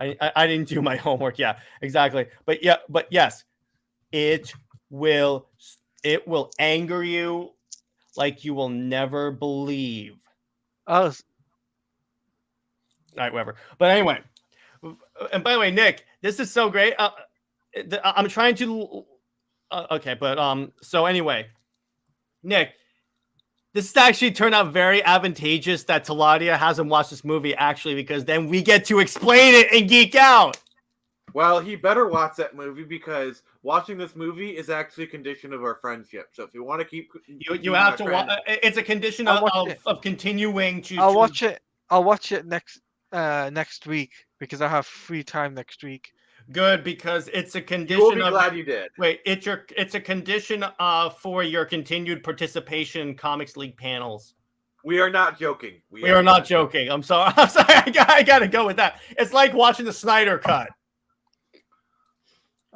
I didn't do my homework. Yeah, exactly. But yes, it will anger you like you will never believe. Oh. All right, whatever. But anyway, and by the way, Nick, this is so great. I'm trying to. Okay, but so anyway, Nick, this actually turned out very advantageous that Teladia hasn't watched this movie, actually, because then we get to explain it and geek out. Well, he better watch that movie because watching this movie is actually a condition of our friendship. So if you want to keep, you have to watch. It's a condition of continuing to. I'll watch it. I'll watch it next week because I have free time next week. Good, because it's a condition. You'll be glad you did. Wait, it's a condition for your continued participation in Comics League panels. We are not joking. We are not joking. I'm sorry. I gotta go with that. It's like watching the Snyder Cut.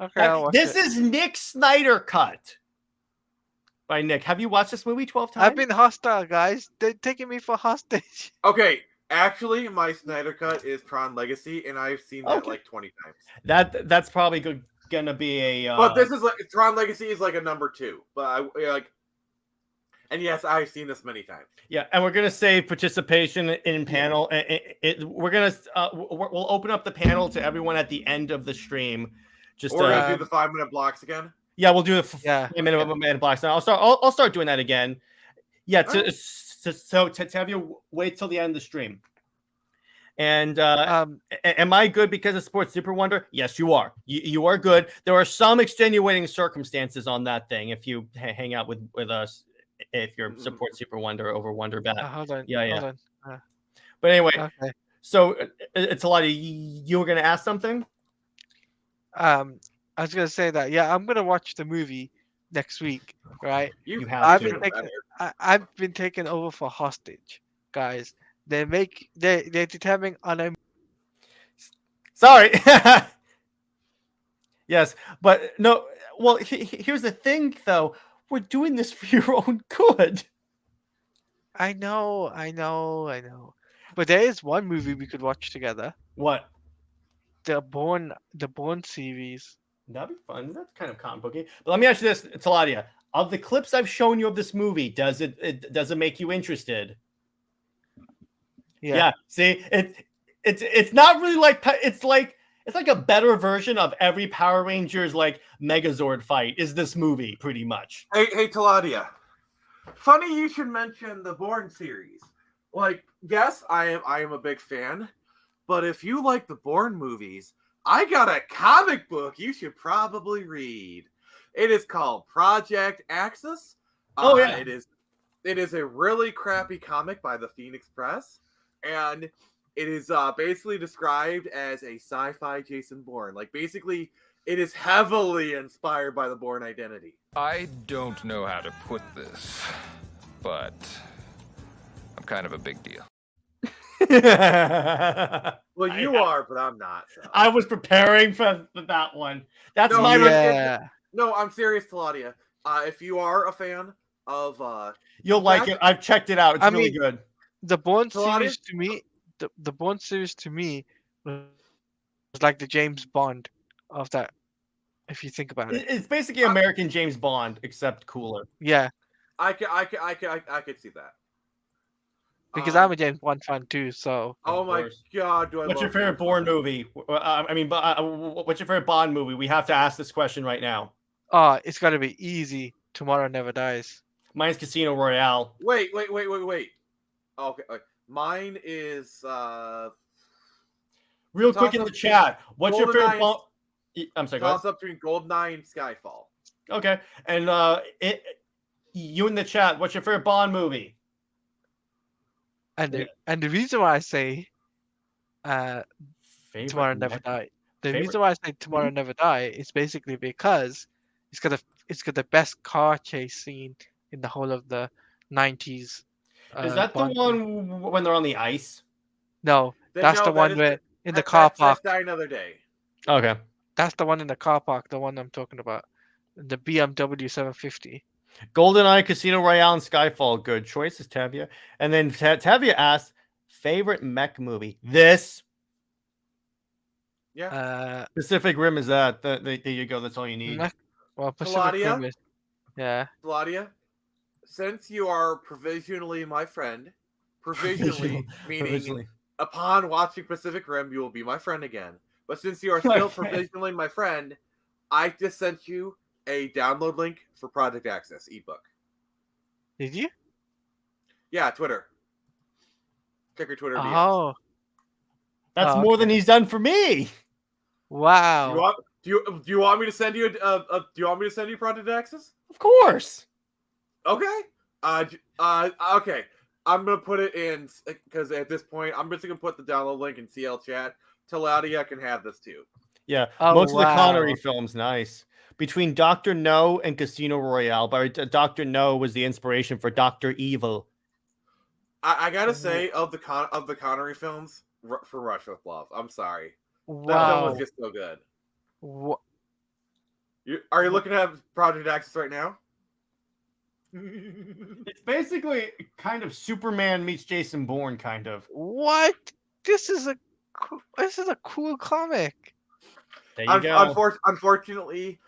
Okay, this is Nick Snyder Cut by Nick. Have you watched this movie 12 times? I've been hostile, guys. They're taking me for hostage. Okay, actually, my Snyder Cut is Tron Legacy, and I've seen that like 20 times. That's probably gonna be a. But this is like Tron Legacy is like a number 2. But and yes, I've seen this many times. Yeah, and we're gonna save participation in panel. We're gonna we'll open up the panel to everyone at the end of the stream. We're gonna do the 5-minute blocks again. Yeah, we'll do the 5-minute blocks. Now I'll start doing that again. Yeah, so to have you wait till the end of the stream. And am I good because of Sports Super Wonder? Yes, you are. You are good. There are some extenuating circumstances on that thing if you hang out with us. If you're support Super Wonder over Wonder Bat. Hold on. Yeah. Hold on. But anyway, okay. So it's a lot of you were going to ask something. I was gonna say that. Yeah, I'm gonna watch the movie next week. Right? You have I've been taken over for hostage, guys. They're determining on a. Sorry. Yes, but no. Well, here's the thing, though. We're doing this for your own good. I know. But there is one movie we could watch together. What? The Bourne series. That'd be fun. That's kind of comic booky. But let me ask you this, Teladia. Of the clips I've shown you of this movie, does it make you interested? Yeah. See, it's not really like it's like It's like a better version of every Power Rangers like Megazord fight is this movie pretty much. Hey, Teladia. Funny you should mention the Bourne series. Like, yes, I am a big fan, but if you like the Bourne movies, I got a comic book you should probably read. It is called Project Axis. Oh yeah. It is a really crappy comic by the Phoenix Press, and it is basically described as a sci-fi Jason Bourne. Like, basically, it is heavily inspired by the Bourne identity. I don't know how to put this, but I'm kind of a big deal. Well, you are, but I'm not. So. I was preparing for that one. That's my No, I'm serious, Teladia. If you are a fan of you'll like it. I've checked it out. It's really good. The Bourne series to me, the Bourne series to me was like the James Bond of that. If you think about it, it's basically American James Bond except cooler. Yeah, I could see that. Because I'm a James Bond fan too. So. Oh my God! What's your favorite Bourne movie? What's your favorite Bond movie? We have to ask this question right now. It's gotta be easy. Tomorrow Never Dies. Mine's Casino Royale. Wait. Okay. Mine is real quick in the chat. What's your favorite Bond? I'm sorry. Toss up between GoldenEye and Skyfall. Okay, and you in the chat. What's your favorite Bond movie? And the reason why I say Tomorrow Never Die. The reason why I say Tomorrow Never Die is basically because it's got the best car chase scene in the whole of the 90s. Is that the one when they're on the ice? No, that's the one where in the car park. That's Die Another Day. Okay. That's the one in the car park, the one I'm talking about. The BMW 750. GoldenEye, Casino Royale, and Skyfall. Good choices, Tavia. And then Tavia asked, favorite mech movie? This. Yeah. Pacific Rim is that. There you go. That's all you need. Well, Pacific Rim is. Yeah. Teladia, since you are provisionally my friend, provisionally meaning upon watching Pacific Rim, you will be my friend again. But since you are still provisionally my friend, I just sent you a download link for Project Access ebook. Did you? Yeah, Twitter. Check your Twitter. Oh, that's more than he's done for me. Wow. Do you want me to send you do you want me to send you Project Access? Of course. Okay. Okay. I'm gonna put it in because at this point I'm just gonna put the download link in CL chat. Teladia can have this too. Yeah, most of the Connery films, nice. Between Dr. No and Casino Royale, but Dr. No was the inspiration for Dr. Evil. I gotta say, of the Connery films, for Rush with Love. I'm sorry, wow. That film was just so good. What? Are you looking at Project Access right now? It's basically kind of Superman meets Jason Bourne, kind of. What? This is a cool comic. There you go. Unfortunately,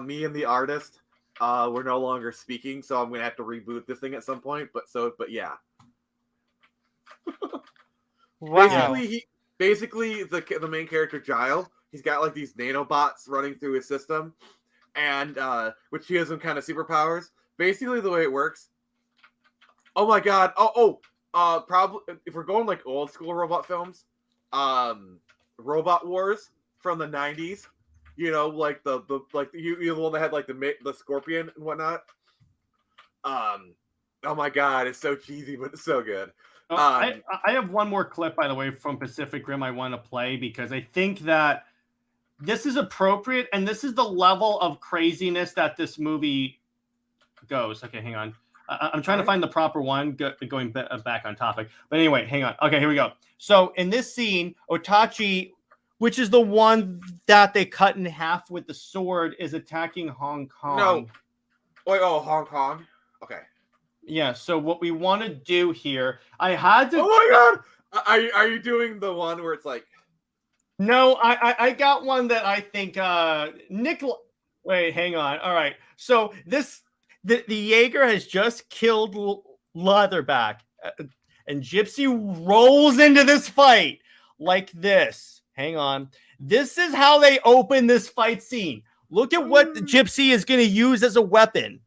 me and the artist, we're no longer speaking, so I'm gonna have to reboot this thing at some point. But yeah. Wow. Basically, the main character Gile, he's got like these nanobots running through his system, and which gives him kind of superpowers. Basically, the way it works. Oh my God! Probably if we're going like old school robot films, Robot Wars from the 90s. You know, like the one that had like the scorpion and whatnot. Oh my God, it's so cheesy, but it's so good. I have one more clip, by the way, from Pacific Rim I want to play because I think that this is appropriate and this is the level of craziness that this movie goes. Okay, hang on. I'm trying to find the proper one, going back on topic. But anyway, hang on. Okay, here we go. So in this scene, Otachi, which is the one that they cut in half with the sword, is attacking Hong Kong. No. Wait, Hong Kong? Okay. Yeah, so what we want to do here, I had to... Oh my God! Are you doing the one where it's like... No, I got one that I think Nick... Wait, hang on. All right. So the Jaeger has just killed Leatherback, and Gypsy rolls into this fight like this. Hang on. This is how they open this fight scene. Look at what the Gypsy is going to use as a weapon.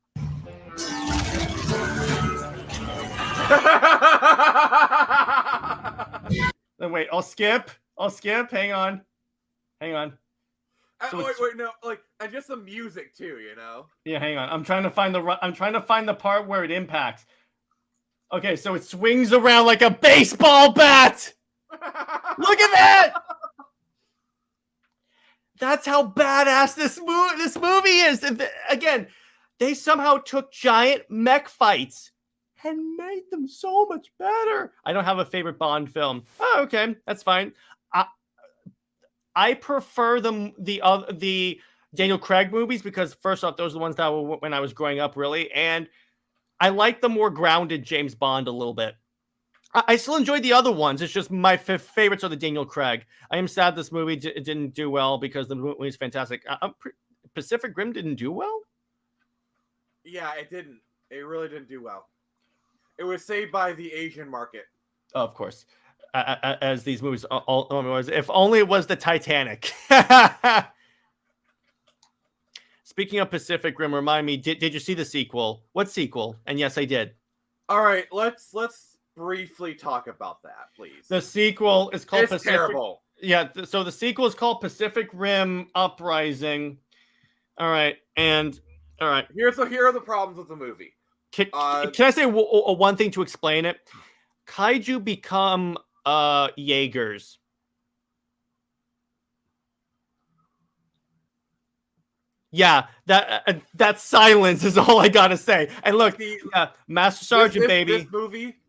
Wait, I'll skip. Hang on. So wait, no, like, and just the music too, you know? Yeah, hang on. I'm trying to find the part where it impacts. Okay, so it swings around like a baseball bat. Look at that. That's how badass this movie is. Again, they somehow took giant mech fights and made them so much better. I don't have a favorite Bond film. Oh, okay, that's fine. I prefer the Daniel Craig movies because first off, those are the ones that were when I was growing up, really, and I like the more grounded James Bond a little bit. I still enjoyed the other ones. It's just my favorites are the Daniel Craig. I am sad this movie didn't do well because the movie is fantastic. Pacific Rim didn't do well? Yeah, it didn't. It really didn't do well. It was saved by the Asian market. Oh, of course. As these movies all was. If only it was the Titanic. Speaking of Pacific Rim, remind me, did you see the sequel? What sequel? And yes, I did. All right, let's briefly talk about that, please. The sequel is called Pacific. Terrible. Yeah, so the sequel is called Pacific Rim Uprising. All right, and all right. Here are the problems with the movie. Can I say one thing to explain it? Kaiju become Jaegers. Yeah, that silence is all I gotta say. And look, Master Sergeant, baby.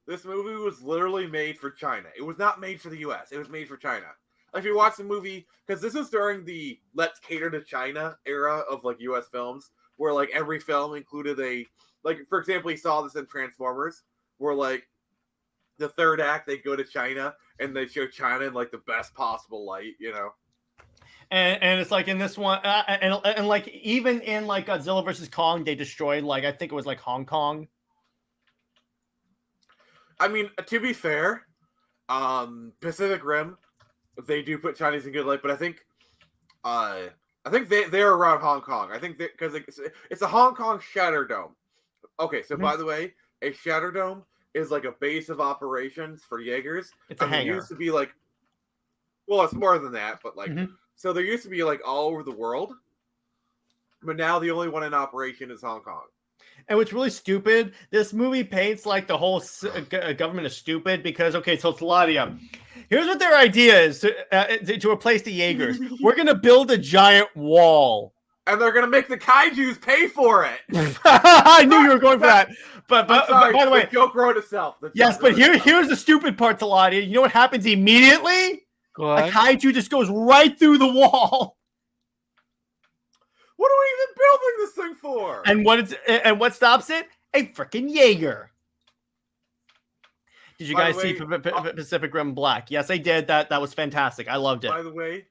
This movie was literally made for China. It was not made for the U.S. It was made for China. If you watch the movie, because this is during the "Let's cater to China" era of like U.S. films, where like every film included for example, you saw this in Transformers, where like the third act they go to China and they show China in like the best possible light, you know. And it's like in this one, and like even in like Godzilla versus Kong, they destroyed like I think it was like Hong Kong. I mean, to be fair, Pacific Rim, they do put Chinese in good light, but I think they're around Hong Kong. I think because it's a Hong Kong Shatter Dome. Okay, so by the way, a Shatter Dome is like a base of operations for Jaegers. It's a hangar. It used to be like, well, it's more than that, but like. So there used to be like all over the world, but now the only one in operation is Hong Kong. And what's really stupid, this movie paints like the whole government is stupid because, okay, so Teladia, here's what their idea is to replace the Jaegers. We're going to build a giant wall. And they're going to make the kaijus pay for it. I knew you were going for that. But by the way, the joke wrote itself. Yes, but here's the stupid part, Teladia. You know what happens immediately? A kaiju just goes right through the wall. What are we even building this thing for? And what stops it? A freaking Jaeger. Did you guys see Pacific Rim Black? Yes, I did. That was fantastic. I loved it. By the way,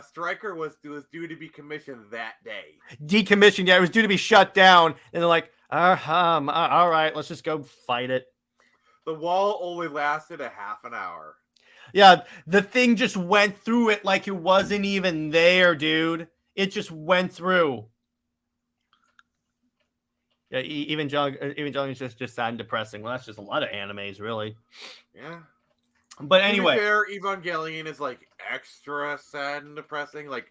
Stryker was due to be commissioned that day. Decommissioned. Yeah, it was due to be shut down. And they're like, all right, let's just go fight it. The wall only lasted a half an hour. Yeah, the thing just went through it like it wasn't even there, dude. It just went through. Yeah, even is just sad and depressing. Well, that's just a lot of animes, really. Yeah. But anyway, to be fair, Evangelion is like extra sad and depressing. Like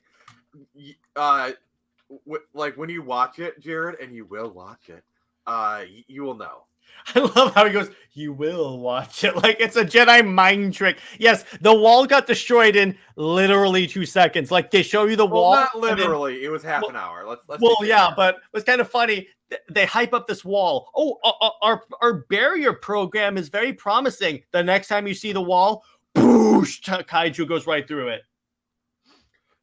when you watch it, Jared, and you will watch it, you will know. I love how he goes, you will watch it. Like it's a Jedi mind trick. Yes, the wall got destroyed in literally 2 seconds. Like they show you the wall. Not literally. It was half an hour. Let's yeah, but it was kind of funny. They hype up this wall. Oh, our barrier program is very promising. The next time you see the wall, boosh, kaiju goes right through it.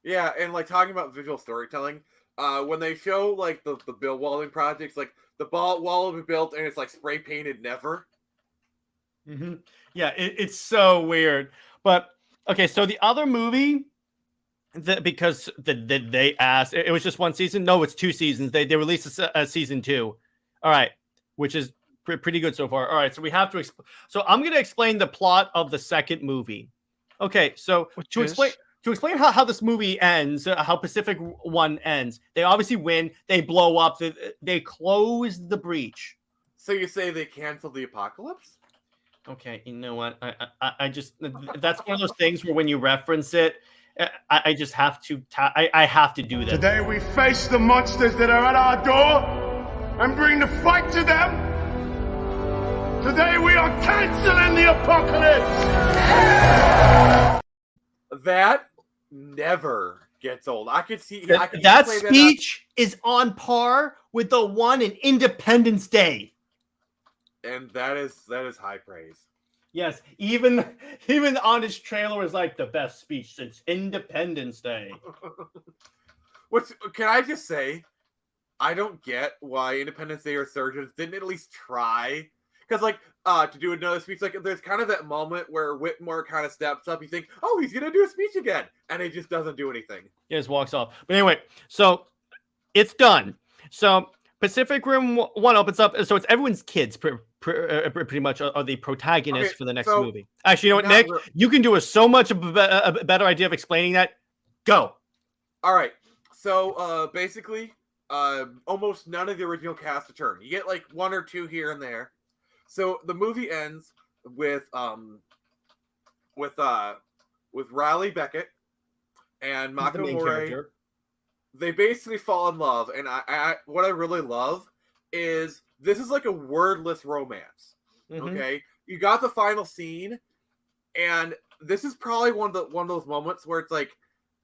Yeah, and like talking about visual storytelling, when they show like the build walling projects, like the wall will be built and it's like spray painted never. Mm-hmm. Yeah, it's so weird. But okay, so the other movie, because they asked, it was just one season. No, it's 2 seasons. They released a season 2. All right, which is pretty good so far. All right, so we have to. So I'm going to explain the plot of the second movie. Okay, so to to explain how this movie ends, how Pacific One ends. They obviously win. They blow up. They close the breach. So you say they canceled the apocalypse? Okay, you know what? I just that's one of those things where when you reference it, I just have to. I have to do this. Today we face the monsters that are at our door and bring the fight to them. Today we are canceling the apocalypse. That never gets old. I could see that speech is on par with the one in Independence Day. And that is high praise. Yes, even on his trailer is like the best speech since Independence Day. Which, can I just say, I don't get why Independence Day resurgence didn't at least try. Because, like, to do another speech, like, there's kind of that moment where Whitmore kind of steps up. You think, oh, he's going to do a speech again. And he just doesn't do anything. He just walks off. But anyway, so it's done. So Pacific Rim 1 opens up. So it's everyone's kids, pretty much, are the protagonists for the next movie. Actually, you know what, Nick? You can do a so much a better idea of explaining that. Go. All right. So, basically, almost none of the original cast return. You get, like, one or two here and there. So the movie ends with Riley Beckett and Mako Morey. They basically fall in love, and I what I really love is this is like a wordless romance. Mm-hmm. Okay, you got the final scene, and this is probably one of those moments where it's like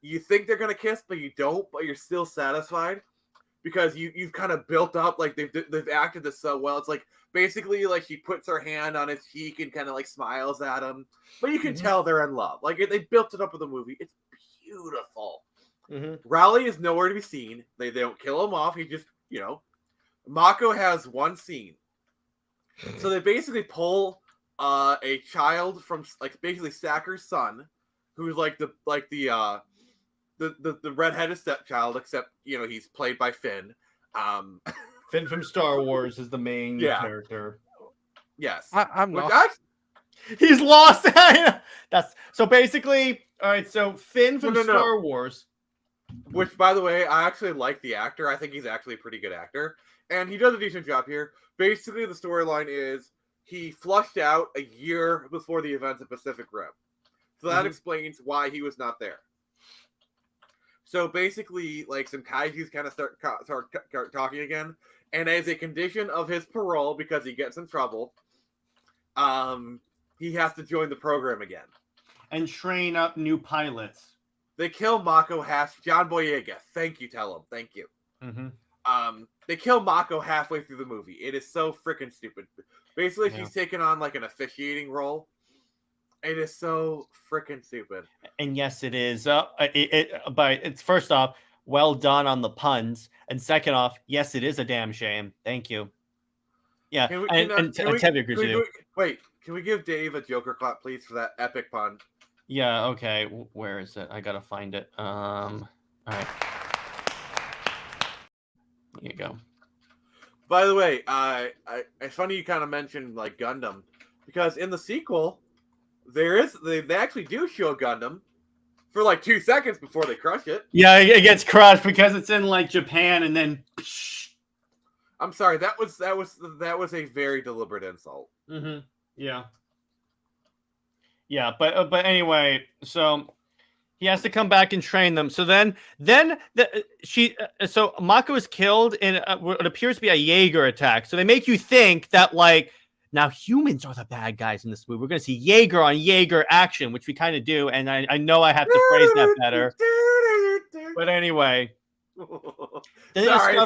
you think they're gonna kiss, but you don't, but you're still satisfied because you've kind of built up, like they've acted this so well. It's like basically like she puts her hand on his cheek and kind of like smiles at him, but you can tell they're in love. Like they built it up with the movie. It's beautiful. Mm-hmm. Raleigh is nowhere to be seen. They don't kill him off. He just, Mako has one scene. So they basically pull a child from like basically Sacker's son, who's like the redheaded stepchild, except he's played by Finn. Finn from Star Wars is the main character. Yes, I'm not. He's lost. That's so basically. All right, so Finn from Star Wars. Which, by the way, I actually like the actor. I think he's actually a pretty good actor, and he does a decent job here. Basically, the storyline is he flushed out a year before the events of Pacific Rim, so that explains why he was not there. So basically, like some kaiju's kind of start talking again, and as a condition of his parole, because he gets in trouble, he has to join the program again and train up new pilots. They kill Mako John Boyega. Thank you, tell him. Thank you. Mm-hmm. They kill Mako halfway through the movie. It is so freaking stupid. Basically, she's taken on like an officiating role. It is so freaking stupid. And yes, it is. But it's first off, well done on the puns, and second off, yes, it is a damn shame. Thank you. Yeah, Tevye agrees with you. Wait, can we give Dave a Joker clap, please, for that epic pun? Yeah. Okay. Where is it? I gotta find it. All right. Here you go. By the way, it's funny you kind of mentioned like Gundam, because in the sequel, they actually do show Gundam for like 2 seconds before they crush it. Yeah, it gets crushed because it's in like Japan, and then. I'm sorry. That was a very deliberate insult. Mm-hmm. Yeah. Yeah, but anyway, so he has to come back and train them. So then so Mako is killed in what appears to be a Jaeger attack. So they make you think that like now humans are the bad guys in this movie. We're going to see Jaeger on Jaeger action, which we kind of do, and I know I have to phrase that better. But anyway, then sorry,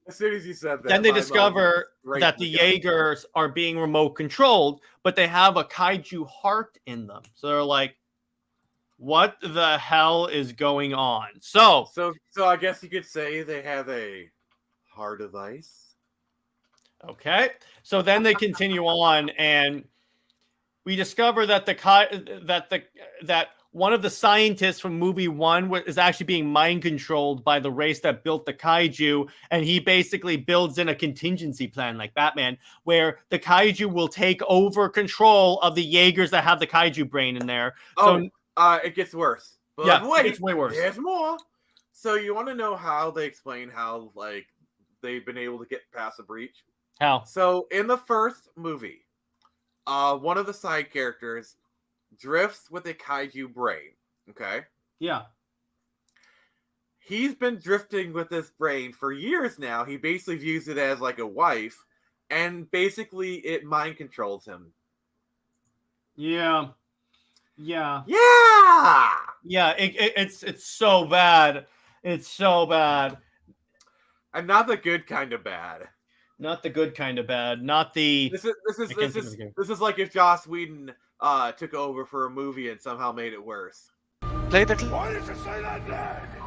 as soon as you said that, then they discover that the Jaegers are being remote controlled, but they have a kaiju heart in them. So they're like, what the hell is going on? So I guess you could say they have a heart of ice. Okay. So then they continue on, and we discover that that one of the scientists from movie 1 is actually being mind controlled by the race that built the kaiju, and he basically builds in a contingency plan like Batman, where the kaiju will take over control of the Jaegers that have the kaiju brain in there. It gets worse. But Yeah, wait, it's way worse. There's more. So you want to know how they explain how like they've been able to get past the breach? How? So in the first movie, one of the side characters drifts with a kaiju brain. Okay. Yeah. He's been drifting with this brain for years now. He basically views it as like a wife, and basically it mind controls him. Yeah. Yeah. Yeah. It's so bad. It's so bad. And not the good kind of bad. Not the good kind of bad. Not the. This is like if Joss Whedon took over for a movie and somehow made it worse. Play the Why did you say that name?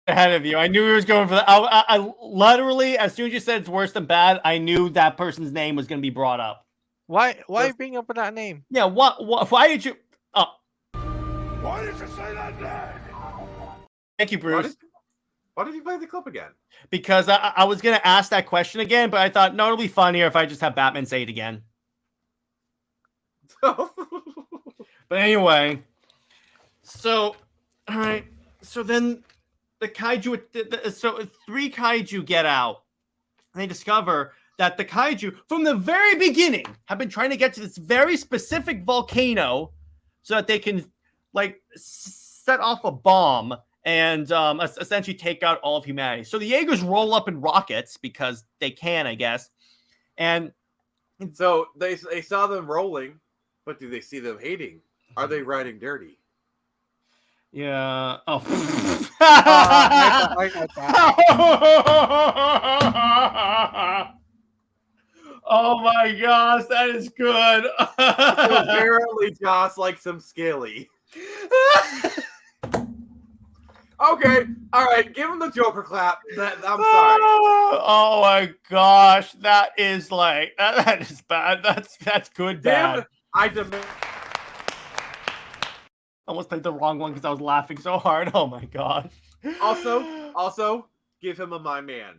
Ahead of you. I knew he was going for that. I literally, as soon as you said it's worse than bad, I knew that person's name was going to be brought up. Why are you bringing up that name? Yeah. What? Why did you? Oh. Why did you say that name? Thank you, Bruce. Why did you play the clip again? Because I was going to ask that question again, but I thought, no, it'll be funnier if I just have Batman say it again. But anyway, so, all right. So then the kaiju, so 3 kaiju get out. And they discover that the kaiju, from the very beginning, have been trying to get to this very specific volcano so that they can, like, set off a bomb and essentially take out all of humanity. So the Jaegers roll up in rockets because they can, I guess. And so they saw them rolling, but do they see them hating? Are they riding dirty? Yeah. Oh. I got that. Oh my gosh, that is good. Apparently, Joss likes some scaly. Okay, all right, give him the Joker clap. I'm sorry. Oh my gosh, that is like that is bad. That's good bad. I demand. I almost played the wrong one because I was laughing so hard. Oh my gosh. Also, give him a my man.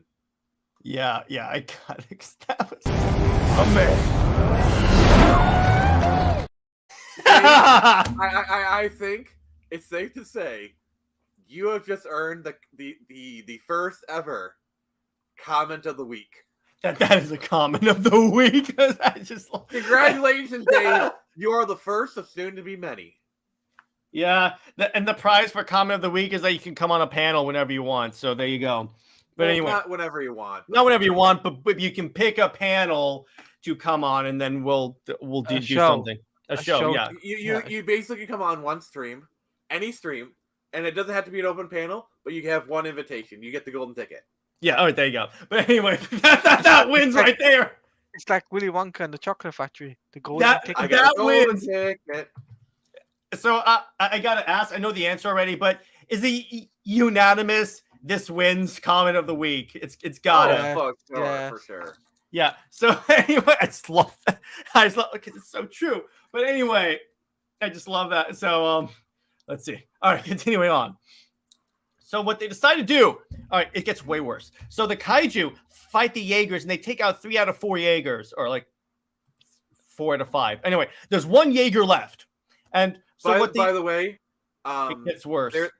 Yeah, I got it. That was A man. I think it's safe to say you have just earned the first ever comment of the week. That is a comment of the week. I just Congratulations, Dave. You are the first of soon to be many. Yeah, and the prize for comment of the week is that you can come on a panel whenever you want. So there you go. But anyway, not whenever you want. Not whenever you want, but you can pick a panel to come on, and then we'll do something. A show, yeah. You basically come on one stream, any stream, and it doesn't have to be an open panel, but you have one invitation. You get the golden ticket. Yeah, all right, there you go. But anyway, that wins right there. It's like Willy Wonka and the Chocolate Factory. The golden ticket. That wins. Ticket. So I gotta ask. I know the answer already, but is it unanimous? This wins comment of the week. It's gotta. For sure. Yeah. So anyway, I just love that. I just love because it's so true. But anyway, I just love that. So let's see. All right, continuing on. So what they decide to do, all right, it gets way worse. So the kaiju fight the Jaegers, and they take out 3 out of 4 Jaegers, or like 4 out of 5. Anyway, there's 1 Jaeger left, and so by the way, it gets worse. There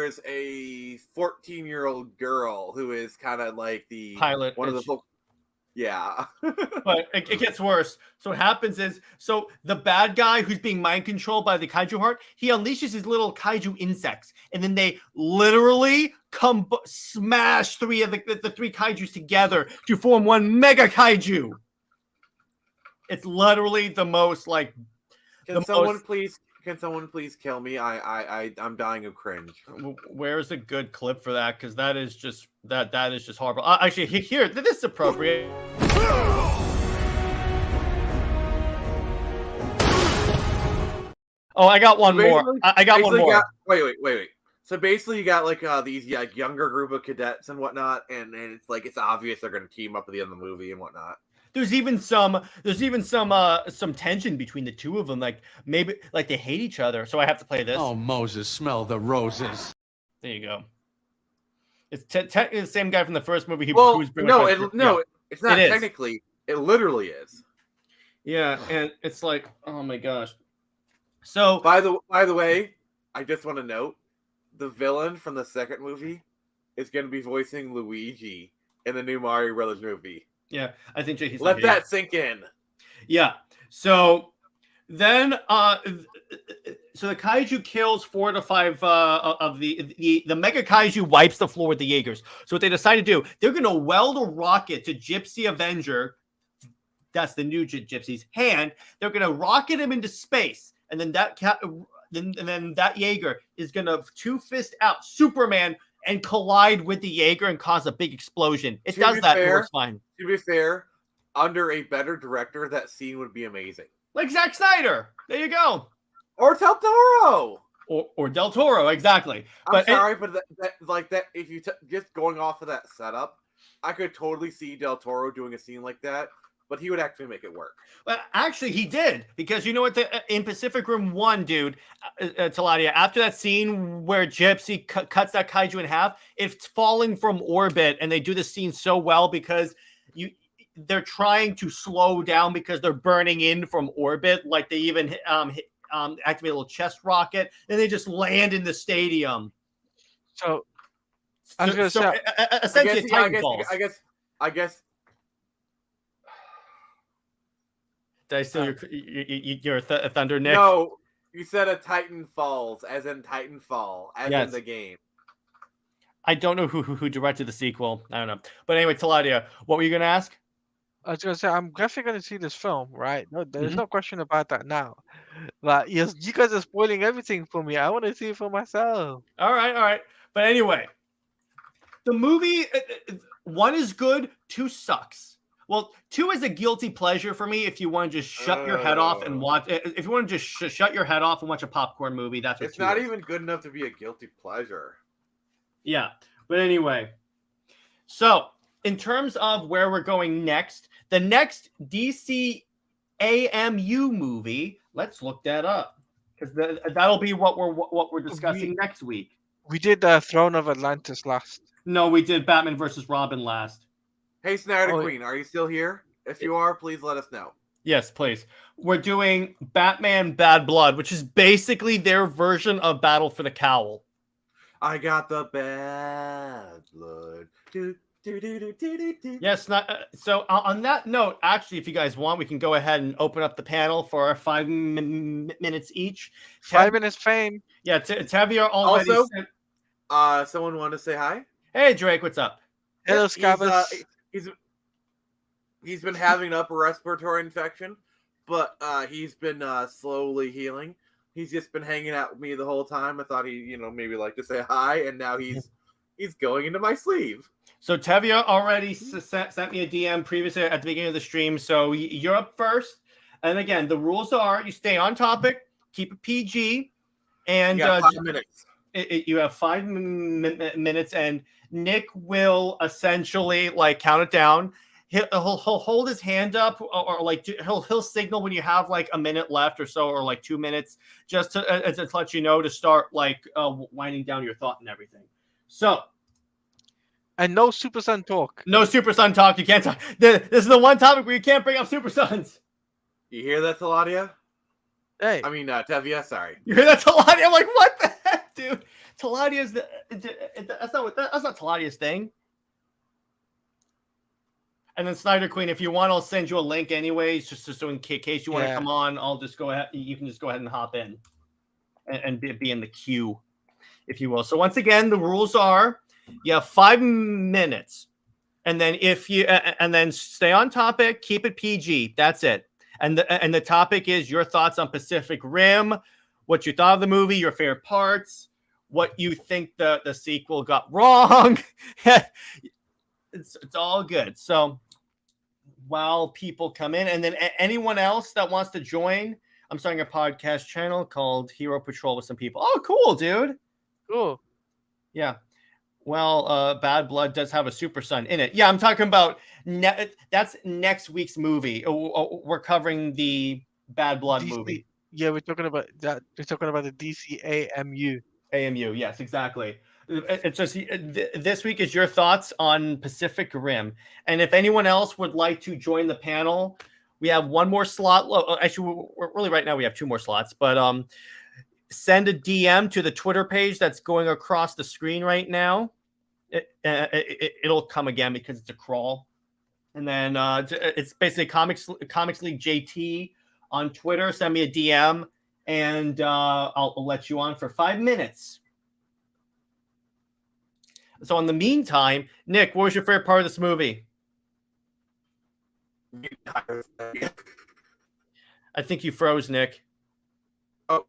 is a 14-year-old girl who is kind of like the pilot. One of the yeah. But it gets worse. So what happens is, so the bad guy who's being mind controlled by the kaiju heart, he unleashes his little kaiju insects, and then they literally smash 3 of the 3 kaijus together to form 1 mega kaiju. It's literally the most like. Can someone please kill me? I'm dying of cringe. Where's a good clip for that? Because that is just that is just horrible. Actually, here, this is appropriate. Oh, I got one more. I got one more. Wait. So basically, you got like these younger group of cadets and whatnot, and it's like it's obvious they're going to team up at the end of the movie and whatnot. There's even some tension between the two of them. Like maybe like they hate each other. So I have to play this. Oh, Moses, smell the roses. There you go. It's technically the same guy from the first movie. It's not technically. It literally is. Yeah, and it's like, oh my gosh. So by the way, I just want to note the villain from the second movie is going to be voicing Luigi in the new Mario Brothers movie. Yeah, I think he's Let that sink in. Yeah. So then, so the kaiju kills 4 to 5 of the mega kaiju wipes the floor with the Jaegers. So what they decide to do, they're going to weld a rocket to Gypsy Avenger. That's the new Gypsy's hand. They're going to rocket him into space, and then that then that Jaeger is going to two-fist out Superman and collide with the Jaeger and cause a big explosion. It does that, and it works fine. To be fair, under a better director, that scene would be amazing. Like Zack Snyder. There you go. Or Del Toro. Or Del Toro, exactly. But that if you just going off of that setup, I could totally see Del Toro doing a scene like that, but he would actually make it work. Well, actually, he did, because you know what? In Pacific Rim 1, dude, Teladia, after that scene where Gypsy cuts that kaiju in half, it's falling from orbit, and they do this scene so well because they're trying to slow down because they're burning in from orbit. Like they even activate a little chest rocket, and they just land in the stadium. So I was going to say, essentially, I guess. Did I steal your thunder, Nick? No, you said a Titan Falls, as in Titanfall, as in the game. I don't know who directed the sequel. I don't know. But anyway, Teladia, what were you going to ask? I was going to say, I'm definitely going to see this film, right? No, there's no question about that now. But you guys are spoiling everything for me. I want to see it for myself. All right. But anyway, the movie, 1 is good, 2 sucks. Well, 2 is a guilty pleasure for me if you want to just shut your head off and watch. If you want to just shut your head off and watch a popcorn movie, that's what it's not even good enough to be a guilty pleasure. Yeah, but anyway. So, in terms of where we're going next, the next DC AMU movie, let's look that up, because that'll be what we're discussing next week. We did Throne of Atlantis last. No, we did Batman versus Robin last. Hey, Snyder Queen, are you still here? If you are, please let us know. Yes, please. We're doing Batman Bad Blood, which is basically their version of Battle for the Cowl. I got the bad blood. Yes. So on that note, actually, if you guys want, we can go ahead and open up the panel for our 5 minutes each. 5 minutes fame. Yeah, Tavia already also, someone wanted to say hi. Hey, Drake, what's up? Hello, Scabbers. He's been having an upper respiratory infection, but he's been slowly healing. He's just been hanging out with me the whole time. I thought he, maybe like to say hi, and now he's going into my sleeve. So Tevia already sent me a DM previously at the beginning of the stream. So you're up first. And again, the rules are you stay on topic, keep it PG, and 5 minutes. You have 5 minutes, and Nick will essentially count it down. He'll hold his hand up, or he'll signal when you have a minute left or so, or 2 minutes, just to let you know to start winding down your thought and everything. So, and no Super Sun talk. No Super Sun talk. You can't talk. This is the one topic where you can't bring up Super Suns. You hear that, Teladia? Hey, I mean Tevia. Sorry. You hear that, Teladia? I'm like, what the heck, dude? Teladia's that's not Teladia's thing. And then Snyder Queen, if you want, I'll send you a link anyways, just so in case you want to come on, I'll just go ahead. You can just go ahead and hop in and be in the queue, if you will. So once again, the rules are you have 5 minutes, and then and then stay on topic, keep it PG. That's it. And the topic is your thoughts on Pacific Rim, what you thought of the movie, your favorite parts, what you think the sequel got wrong. It's all good. So while people come in, and then anyone else that wants to join, I'm starting a podcast channel called Hero Patrol with some people. Oh, cool, dude. Cool. Yeah. Well, Bad Blood does have a Super Sun in it. Yeah, I'm talking about that's next week's movie. We're covering the Bad Blood movie. Yeah, we're talking about that. We're talking about the DC AMU. AMU, yes, exactly. It's just this week is your thoughts on Pacific Rim, and if anyone else would like to join the panel, we have one more slot. Actually, really right now we have 2 more slots, but send a DM to the Twitter page that's going across the screen right now. It'll come again because it's a crawl. And then it's basically Comics League JT on Twitter. Send me a DM, and I'll let you on for 5 minutes. So in the meantime, Nick, what was your favorite part of this movie? I think you froze, Nick. Oh.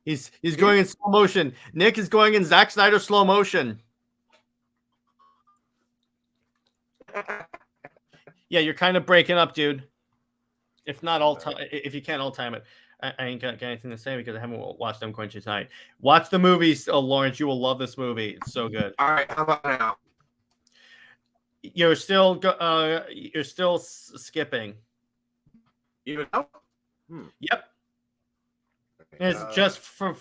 He's going in slow motion. Nick is going in Zack Snyder slow motion. Yeah, you're kind of breaking up, dude. If not all time, if you can't all time it, I ain't got anything to say because I haven't watched them going to tonight. Watch the movies, Lawrence. You will love this movie. It's so good. All right, how about now? You're still skipping. Even now? Yep. Is it just for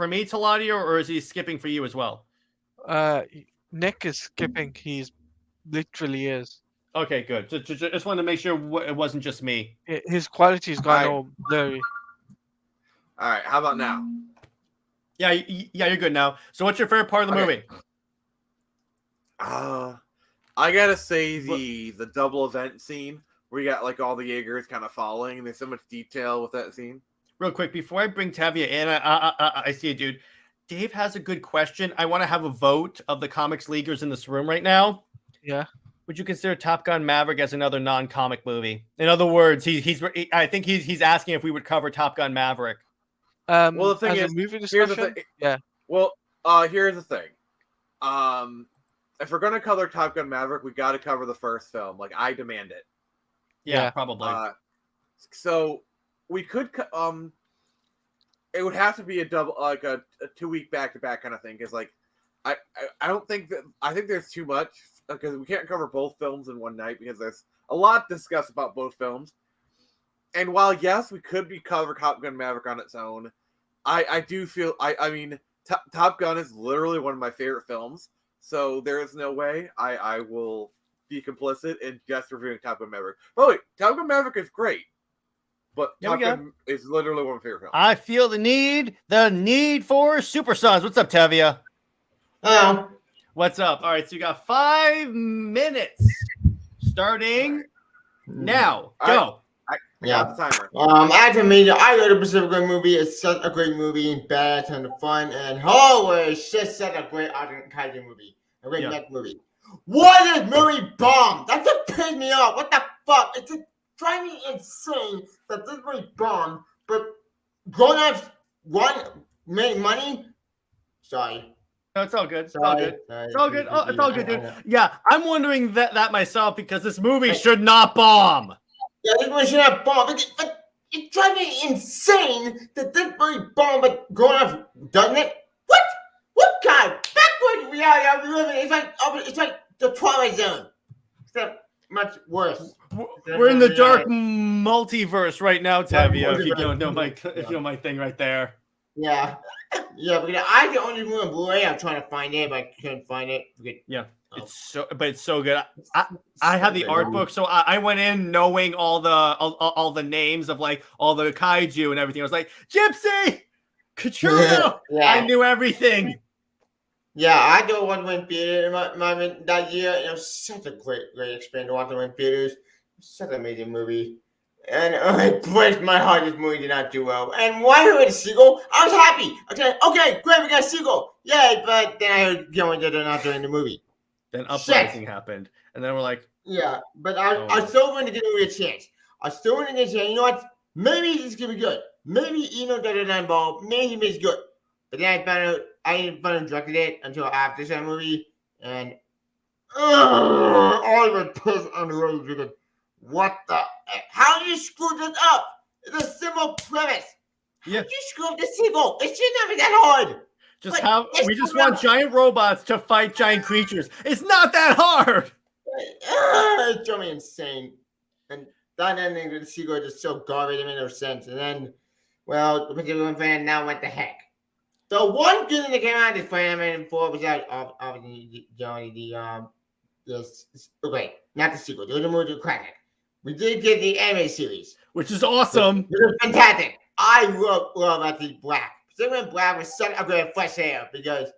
me, Teladia, or is he skipping for you as well? Nick is skipping. He's literally is. Okay, good. Just wanted to make sure it wasn't just me. His quality's gone all blurry. All right, how about now? Yeah, you're good now. So, what's your favorite part of the movie? I gotta say the double event scene where you got like all the Jaegers kind of following, and there's so much detail with that scene. Real quick, before I bring Tavia in, I see a dude. Dave has a good question. I want to have a vote of the comics leaguers in this room right now. Yeah. Would you consider Top Gun Maverick as another non-comic movie? In other words, I think he's asking if we would cover Top Gun Maverick. Well, the thing as is, a movie discussion, yeah. Well, here's the thing. If we're gonna cover Top Gun Maverick, we got to cover the first film. Like, I demand it. Yeah, probably. So we could. It would have to be a double, like a 2-week back-to-back kind of thing. Because like, I don't think that. I think there's too much because we can't cover both films in one night because there's a lot to discuss about both films. And while yes, we could cover Top Gun Maverick on its own, I do feel I mean Top Gun is literally one of my favorite films. So there is no way I will be complicit in just reviewing Top Gun Maverick. But wait, Top Gun Maverick is great, but Top Gun is literally one of my favorite films. I feel the need for Super Sons. What's up, Tavia? Hello. What's up? All right, so you got 5 minutes starting now. Go. Yeah. As a media, I go to Pacific Rim movie. It's such a great movie, bad, ton of fun, and holy shit, such a great kaiju movie, a great mech movie. Why this movie bombed? That just pissed me off. What the fuck? It's just driving me insane that this movie bombed. But grown-ups made money. Sorry. No, it's all good. It's all good. It's all good. Oh, it's all good, dude. Yeah, I'm wondering that myself because this movie should not bomb. Yeah, this movie should not bomb. But it drives me insane that this movie bombed, but grown-ups doesn't it? What kind of backward reality are we living in? It's like the Twilight Zone. Except much worse. We're in the dark multiverse right now, Tavia. If you don't know my thing right there. Yeah, because I can only move on Blu-ray. I'm trying to find it, but I couldn't find it. Yeah, it's so good. I had the art book, so I went in knowing all the names of like all the kaiju and everything. I was like, Gypsy, Katrina. I knew everything. Yeah, I don't want to win theater that year. It was such a great experience to watch them in theaters. Such an amazing movie. And it breaks my heart this movie did not do well. And when I heard a sequel, I was happy. Okay, great, we got a sequel. Yay, but then I heard that they're not doing the movie. Then Uprising happened. And then we're like... Yeah, but I still want to give the movie a chance. You know what? Maybe this could be good. Maybe Eno does it on ball. Maybe it's good. But then I didn't find out directed it until after that movie. And I was pissed on the road because what the heck? How did you screw this up? It's a simple premise. Yeah. How did you screw up the sequel? It should not be that hard. We just want giant robots to fight giant creatures. It's not that hard. It drove me insane. And that ending of the sequel is just so garbage. It made no sense. And then, well, the particular fan now what the heck? The one good thing that came out of this Spider-Man 4 was that obviously Johnny okay, not the sequel. There was a movie to Crack. We did get the anime series, which is awesome. Which is fantastic. I love Anthony Black. Pacific Rim Black was such a great fresh air because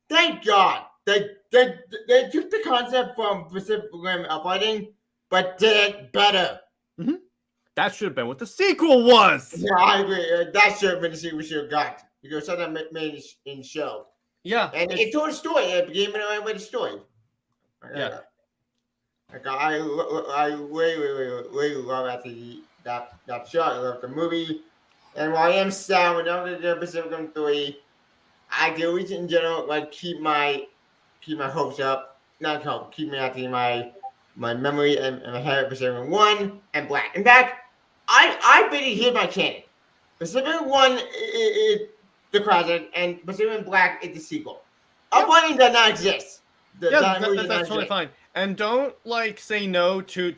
thank God they took the concept from Pacific Rim fighting, but did it better. Mm-hmm. That should have been what the sequel was. Yeah, I agree. That should have been the sequel we should have got because something made in show. Yeah, and it told a story. It began with a story. Yeah. Like I really love that show. I love the movie. And while I am sad with the Pacific Rim 3, I do in general like keep my hopes up. Not hope, keep me acting my memory and my head of Pacific Rim 1 and Black. In fact, I really hit my canon. Pacific Rim 1 is the classic, and Pacific Rim Black is the sequel. Uploading does not exist. That's totally fine. And don't say no to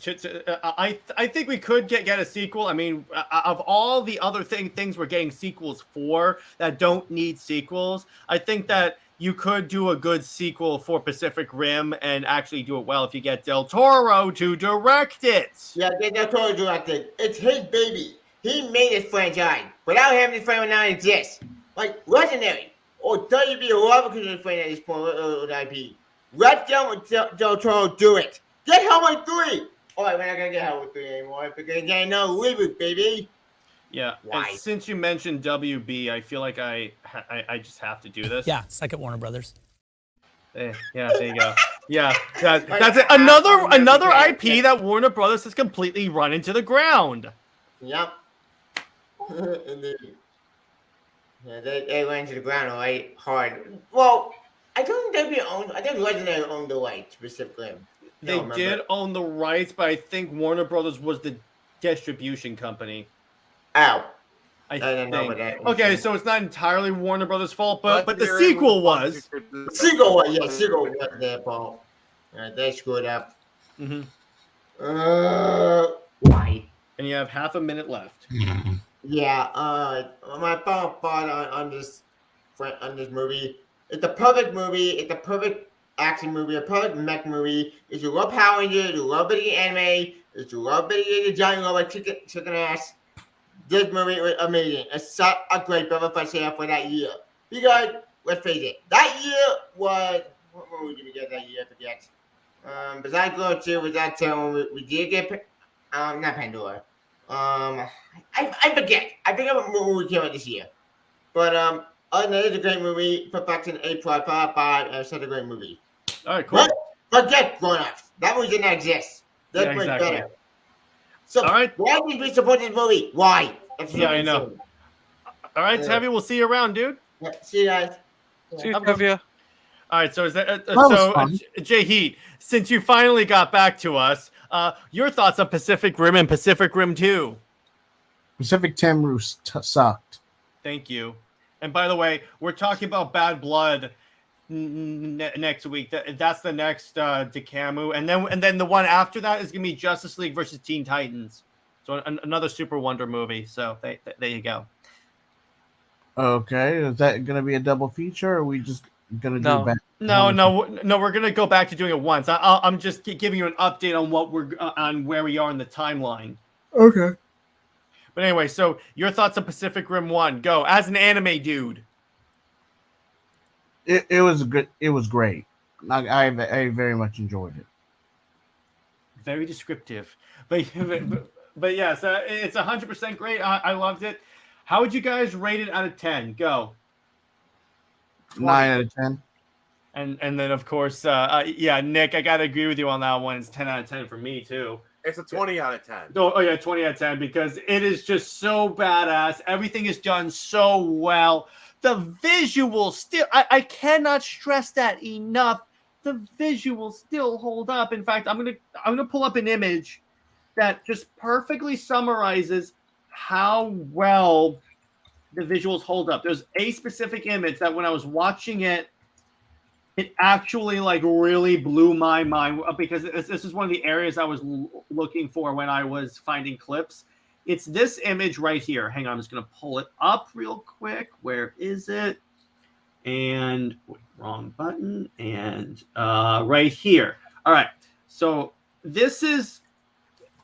I think we could get a sequel. I mean, of all the other things we're getting sequels for that don't need sequels, I think that you could do a good sequel for Pacific Rim and actually do it well if you get Del Toro to direct it. Yeah, Del Toro directed. It's his baby. He made this franchise. Without him, this franchise would not exist. Like Legendary or WB11 could have this point with IP. Let Del Toro do it. Get Hellboy 3. All right, we're not gonna get Hellboy 3 anymore because again, no reboot, baby. Yeah. Why? Since you mentioned WB, I feel like I just have to do this. Yeah, second Warner Brothers. Yeah, there you go. Yeah, that's it. Another IP that Warner Brothers has completely run into the ground. Yep. Indeed. Yeah, they went to the ground right hard. Well, I don't think they owned. I think Legendary owned the rights specifically. They did own the rights, but I think Warner Brothers was the distribution company. Ow. I didn't know about that. Okay, so it's not entirely Warner Brothers' fault, but the sequel was. The sequel was their fault. They screwed up. Mm-hmm. Why? And you have half a minute left. Yeah. My final thought on this movie. It's a perfect movie. It's a perfect action movie. A perfect mech movie. If you love Power Rangers, if you love big anime, if you love big giant robot chicken ass, this movie was amazing. It's such a great breath of fresh air for that year. Because let's face it, that year was what movie did we get that year? I forget. Besides Glow 2, was that time we did get not Pandora. I forget. I think of a movie came out this year. But other than that, it's a great movie. Perfection 8.55, and it's such a great movie. All right, cool. Forget Grown Ups. That movie did not exist. That's way better. So all right. Why did we support this movie? Why? Yeah, I know. All right, Tevye, we'll see you around, dude. Yeah, see you guys. See you, Tevye. All right, so is that JJheat, since you finally got back to us, your thoughts on Pacific Rim and Pacific Rim 2? Pacific Rim sucked. Thank you. And by the way, we're talking about Bad Blood next week. That's the next Dekamu, and then the one after that is gonna be Justice League versus Teen Titans. So another Super Wonder movie. So there you go. Okay, is that gonna be a double feature, or are we just gonna do back? No. We're gonna go back to doing it once. I'm just giving you an update on what we're on where we are in the timeline. Okay. But anyway, so your thoughts on Pacific Rim 1? Go as an anime dude. It was good. It was great. I very much enjoyed it. Very descriptive, but yes, it's 100% great. I loved it. How would you guys rate it out of 10? Go. 9 out of 10. And then of course, Nick, I gotta agree with you on that one. It's 10 out of 10 for me too. It's a 20 out of 10. Oh yeah, 20 out of 10 because it is just so badass. Everything is done so well. The visuals still, I cannot stress that enough. The visuals still hold up. In fact, I'm gonna pull up an image that just perfectly summarizes how well the visuals hold up. There's a specific image that when I was watching it, it actually really blew my mind because this is one of the areas I was looking for when I was finding clips. It's this image right here. Hang on, I'm just going to pull it up real quick. Where is it? And wrong button. And right here. All right. So this is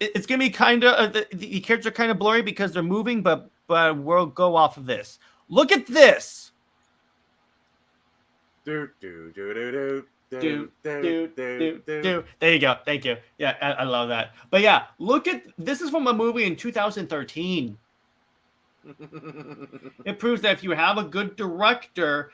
it's gonna be kind of the characters are kind of blurry because they're moving, but we'll go off of this. Look at this. Do. There you go. Thank you. Yeah, I love that. But yeah, look at this is from a movie in 2013. It proves that if you have a good director,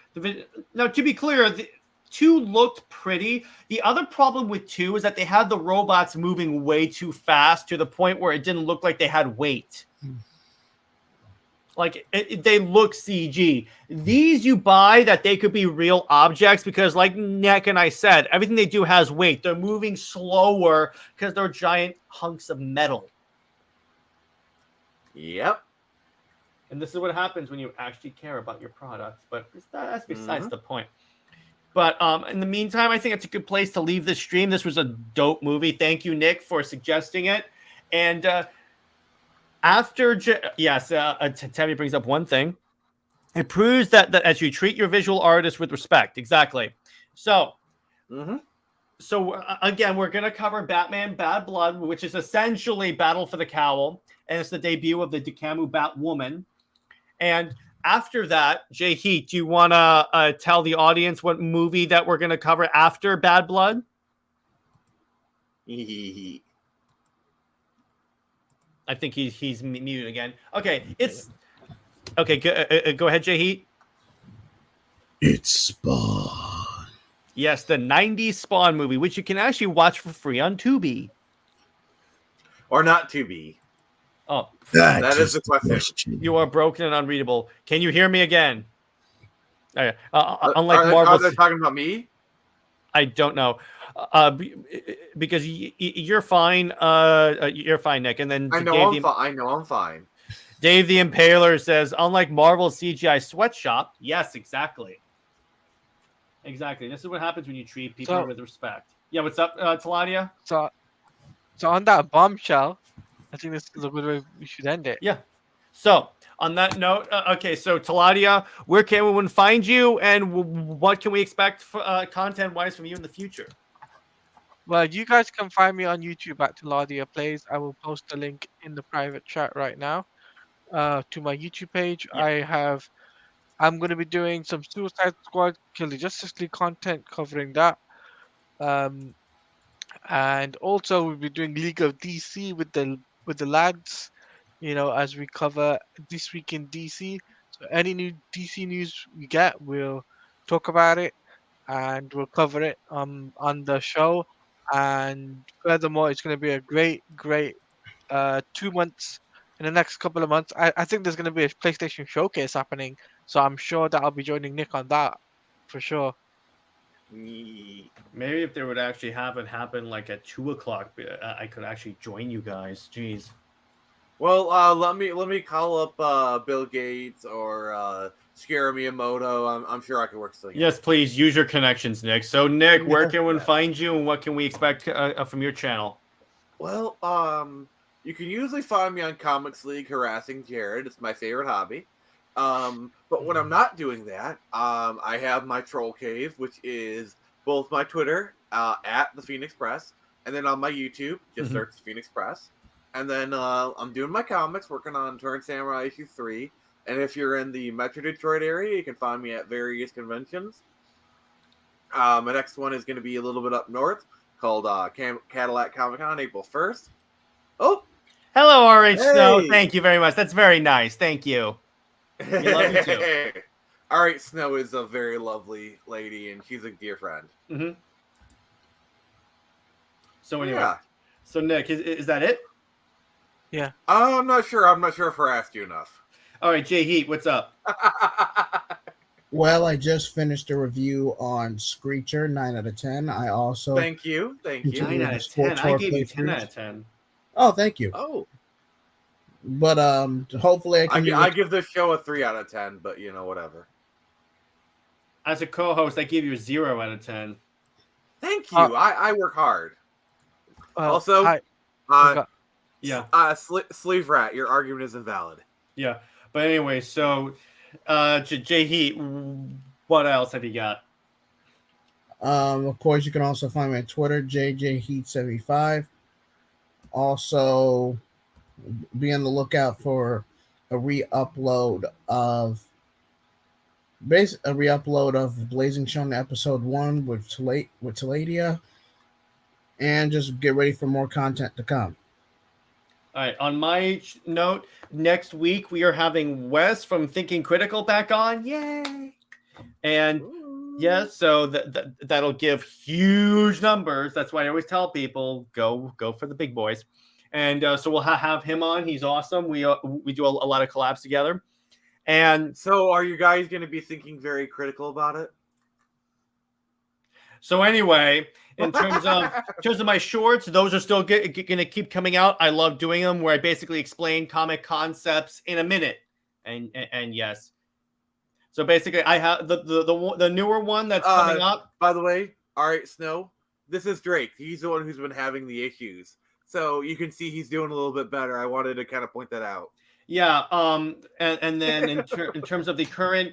now to be clear, the 2 looked pretty. The other problem with 2 is that they had the robots moving way too fast to the point where it didn't look like they had weight. Like they look CG. These you buy that they could be real objects because, like Nick and I said, everything they do has weight. They're moving slower because they're giant hunks of metal. Yep. And this is what happens when you actually care about your products. But that's besides the point. But in the meantime, I think it's a good place to leave this stream. This was a dope movie. Thank you, Nick, for suggesting it. And after, Tammy brings up one thing. It proves that as you treat your visual artist with respect. Exactly. So, again, we're going to cover Batman Bad Blood, which is essentially Battle for the Cowl. And it's the debut of the Dekamu Batwoman. And after that, JJheat, do you want to tell the audience what movie that we're going to cover after Bad Blood? I think he's muted again. Okay, okay. Go ahead, JJheat. It's Spawn. Yes, the '90s Spawn movie, which you can actually watch for free on Tubi or not Tubi. Oh, that is the question. You are broken and unreadable. Can you hear me again? Unlike Marvel, are they talking about me? I don't know. Because you're fine. You're fine, Nick. And then I know I'm fine. Dave the Impaler says, unlike Marvel's CGI sweatshop, yes, exactly. Exactly. This is what happens when you treat people with respect. Yeah, what's up, Teladia? So on that bombshell, I think this is a good way we should end it. Yeah. So on that note, okay, so Teladia, where can we find you, and what can we expect for, content-wise from you in the future? Well, you guys can find me on YouTube at Teladia Plays. I will post a link in the private chat right now to my YouTube page. Yeah. I'm going to be doing some Suicide Squad, Kill the Justice League content covering that. And also we'll be doing League of DC with the lads, as we cover This Week in DC. So any new DC news we get, we'll talk about it and we'll cover it on the show. And furthermore, it's going to be a great 2 months. In the next couple of months, I think there's going to be a PlayStation showcase happening, so I'm sure that I'll be joining Nick on that for sure. Maybe if they would actually have it happen like at 2:00, I could actually join you guys. Jeez. Well, let me call up Bill Gates or Shigeru Miyamoto. I'm sure I can work something. Yes, please use your connections, Nick. So, Nick, where can one find you, and what can we expect from your channel? Well, you can usually find me on Comics League harassing Jared. It's my favorite hobby. But when I'm not doing that, I have my troll cave, which is both my Twitter at the Phoenix Press, and then on my YouTube, just search Phoenix Press. And then I'm doing my comics, working on Turn Samurai issue 3. And if you're in the Metro Detroit area, you can find me at various conventions. My next one is going to be a little bit up north, called Cadillac Comic Con, April 1st. Oh, hello, RH Snow. Thank you very much. That's very nice. Thank you. We love you too. RH Snow is a very lovely lady, and she's a dear friend. So anyway, so Nick, is that it? Yeah. I'm not sure. I'm not sure if I asked you enough. All right, JJheat, what's up? Well, I just finished a review on Screecher, 9 out of 10. I also thank you. 9 out of 10. I gave you 10 out of 10. Oh, thank you. Oh. But hopefully I give this show a 3 out of 10, but whatever. As a co-host, I give you a 0 out of 10. Thank you. I work hard. Also, Sleeve Rat, your argument is invalid. Yeah, but anyway, so JJheat, what else have you got? Of course, you can also find me on Twitter, JJheat75. Also, be on the lookout for a re-upload of Blazing Shonen episode 1 with Teladia, and just get ready for more content to come. All right. On my note, next week we are having Wes from Thinking Critical back on. Yay! And yeah, so that'll give huge numbers. That's why I always tell people go for the big boys. And so we'll have him on. He's awesome. We do a lot of collabs together. And so, are you guys going to be thinking very critical about it? So anyway, in terms of my shorts, those are still going to keep coming out. I love doing them, where I basically explain comic concepts in a minute. And yes, so basically, I have the newer one that's coming up. By the way, all right, Snow, this is Drake. He's the one who's been having the issues, so you can see he's doing a little bit better. I wanted to kind of point that out. Yeah. And then in terms of the current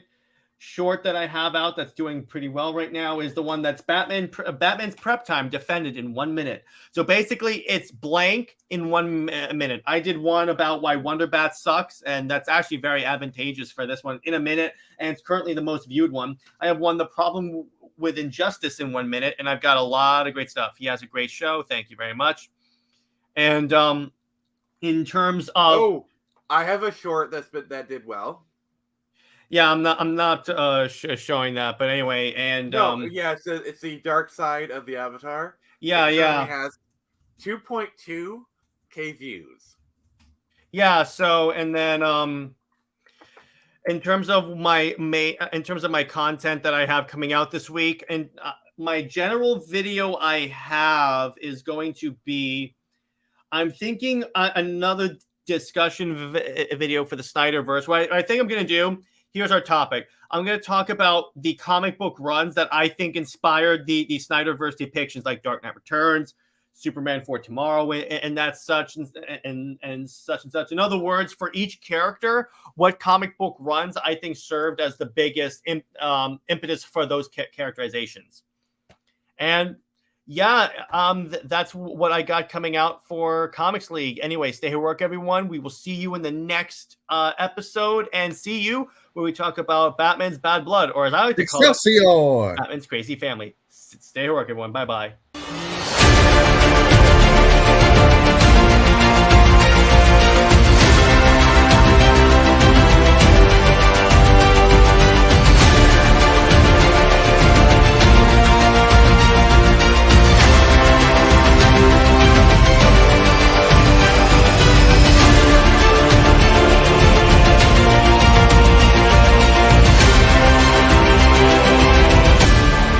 short that I have out that's doing pretty well right now is the one that's Batman's prep time defended in 1 minute. So basically, it's blank in 1 minute. I did one about why Wonder Bat sucks, and that's actually very advantageous for this one in a minute, and it's currently the most viewed one. I have one, The Problem with Injustice, in 1 minute, and I've got a lot of great stuff. He has a great show. Thank you very much. And in terms of I have a short that did well. Yeah, I'm not showing that, but anyway, and it's the dark side of the Avatar. Yeah, it yeah. has 2.2K views. Yeah, so and then in terms of my content that I have coming out this week, and my general video I have is going to be, I'm thinking another discussion video for the Snyderverse. What I think I'm going to do, here's our topic. I'm going to talk about the comic book runs that I think inspired the Snyderverse depictions, like Dark Knight Returns, Superman for Tomorrow, and that's such and such and such. In other words, for each character, what comic book runs I think served as the biggest impetus for those characterizations. And yeah, that's what I got coming out for Comics League. Anyway, stay here, work, everyone. We will see you in the next episode, and see you where we talk about Batman's Bad Blood, or as I like to call it, Excelsior! Batman's Crazy Family. Stay here, work, everyone. Bye-bye.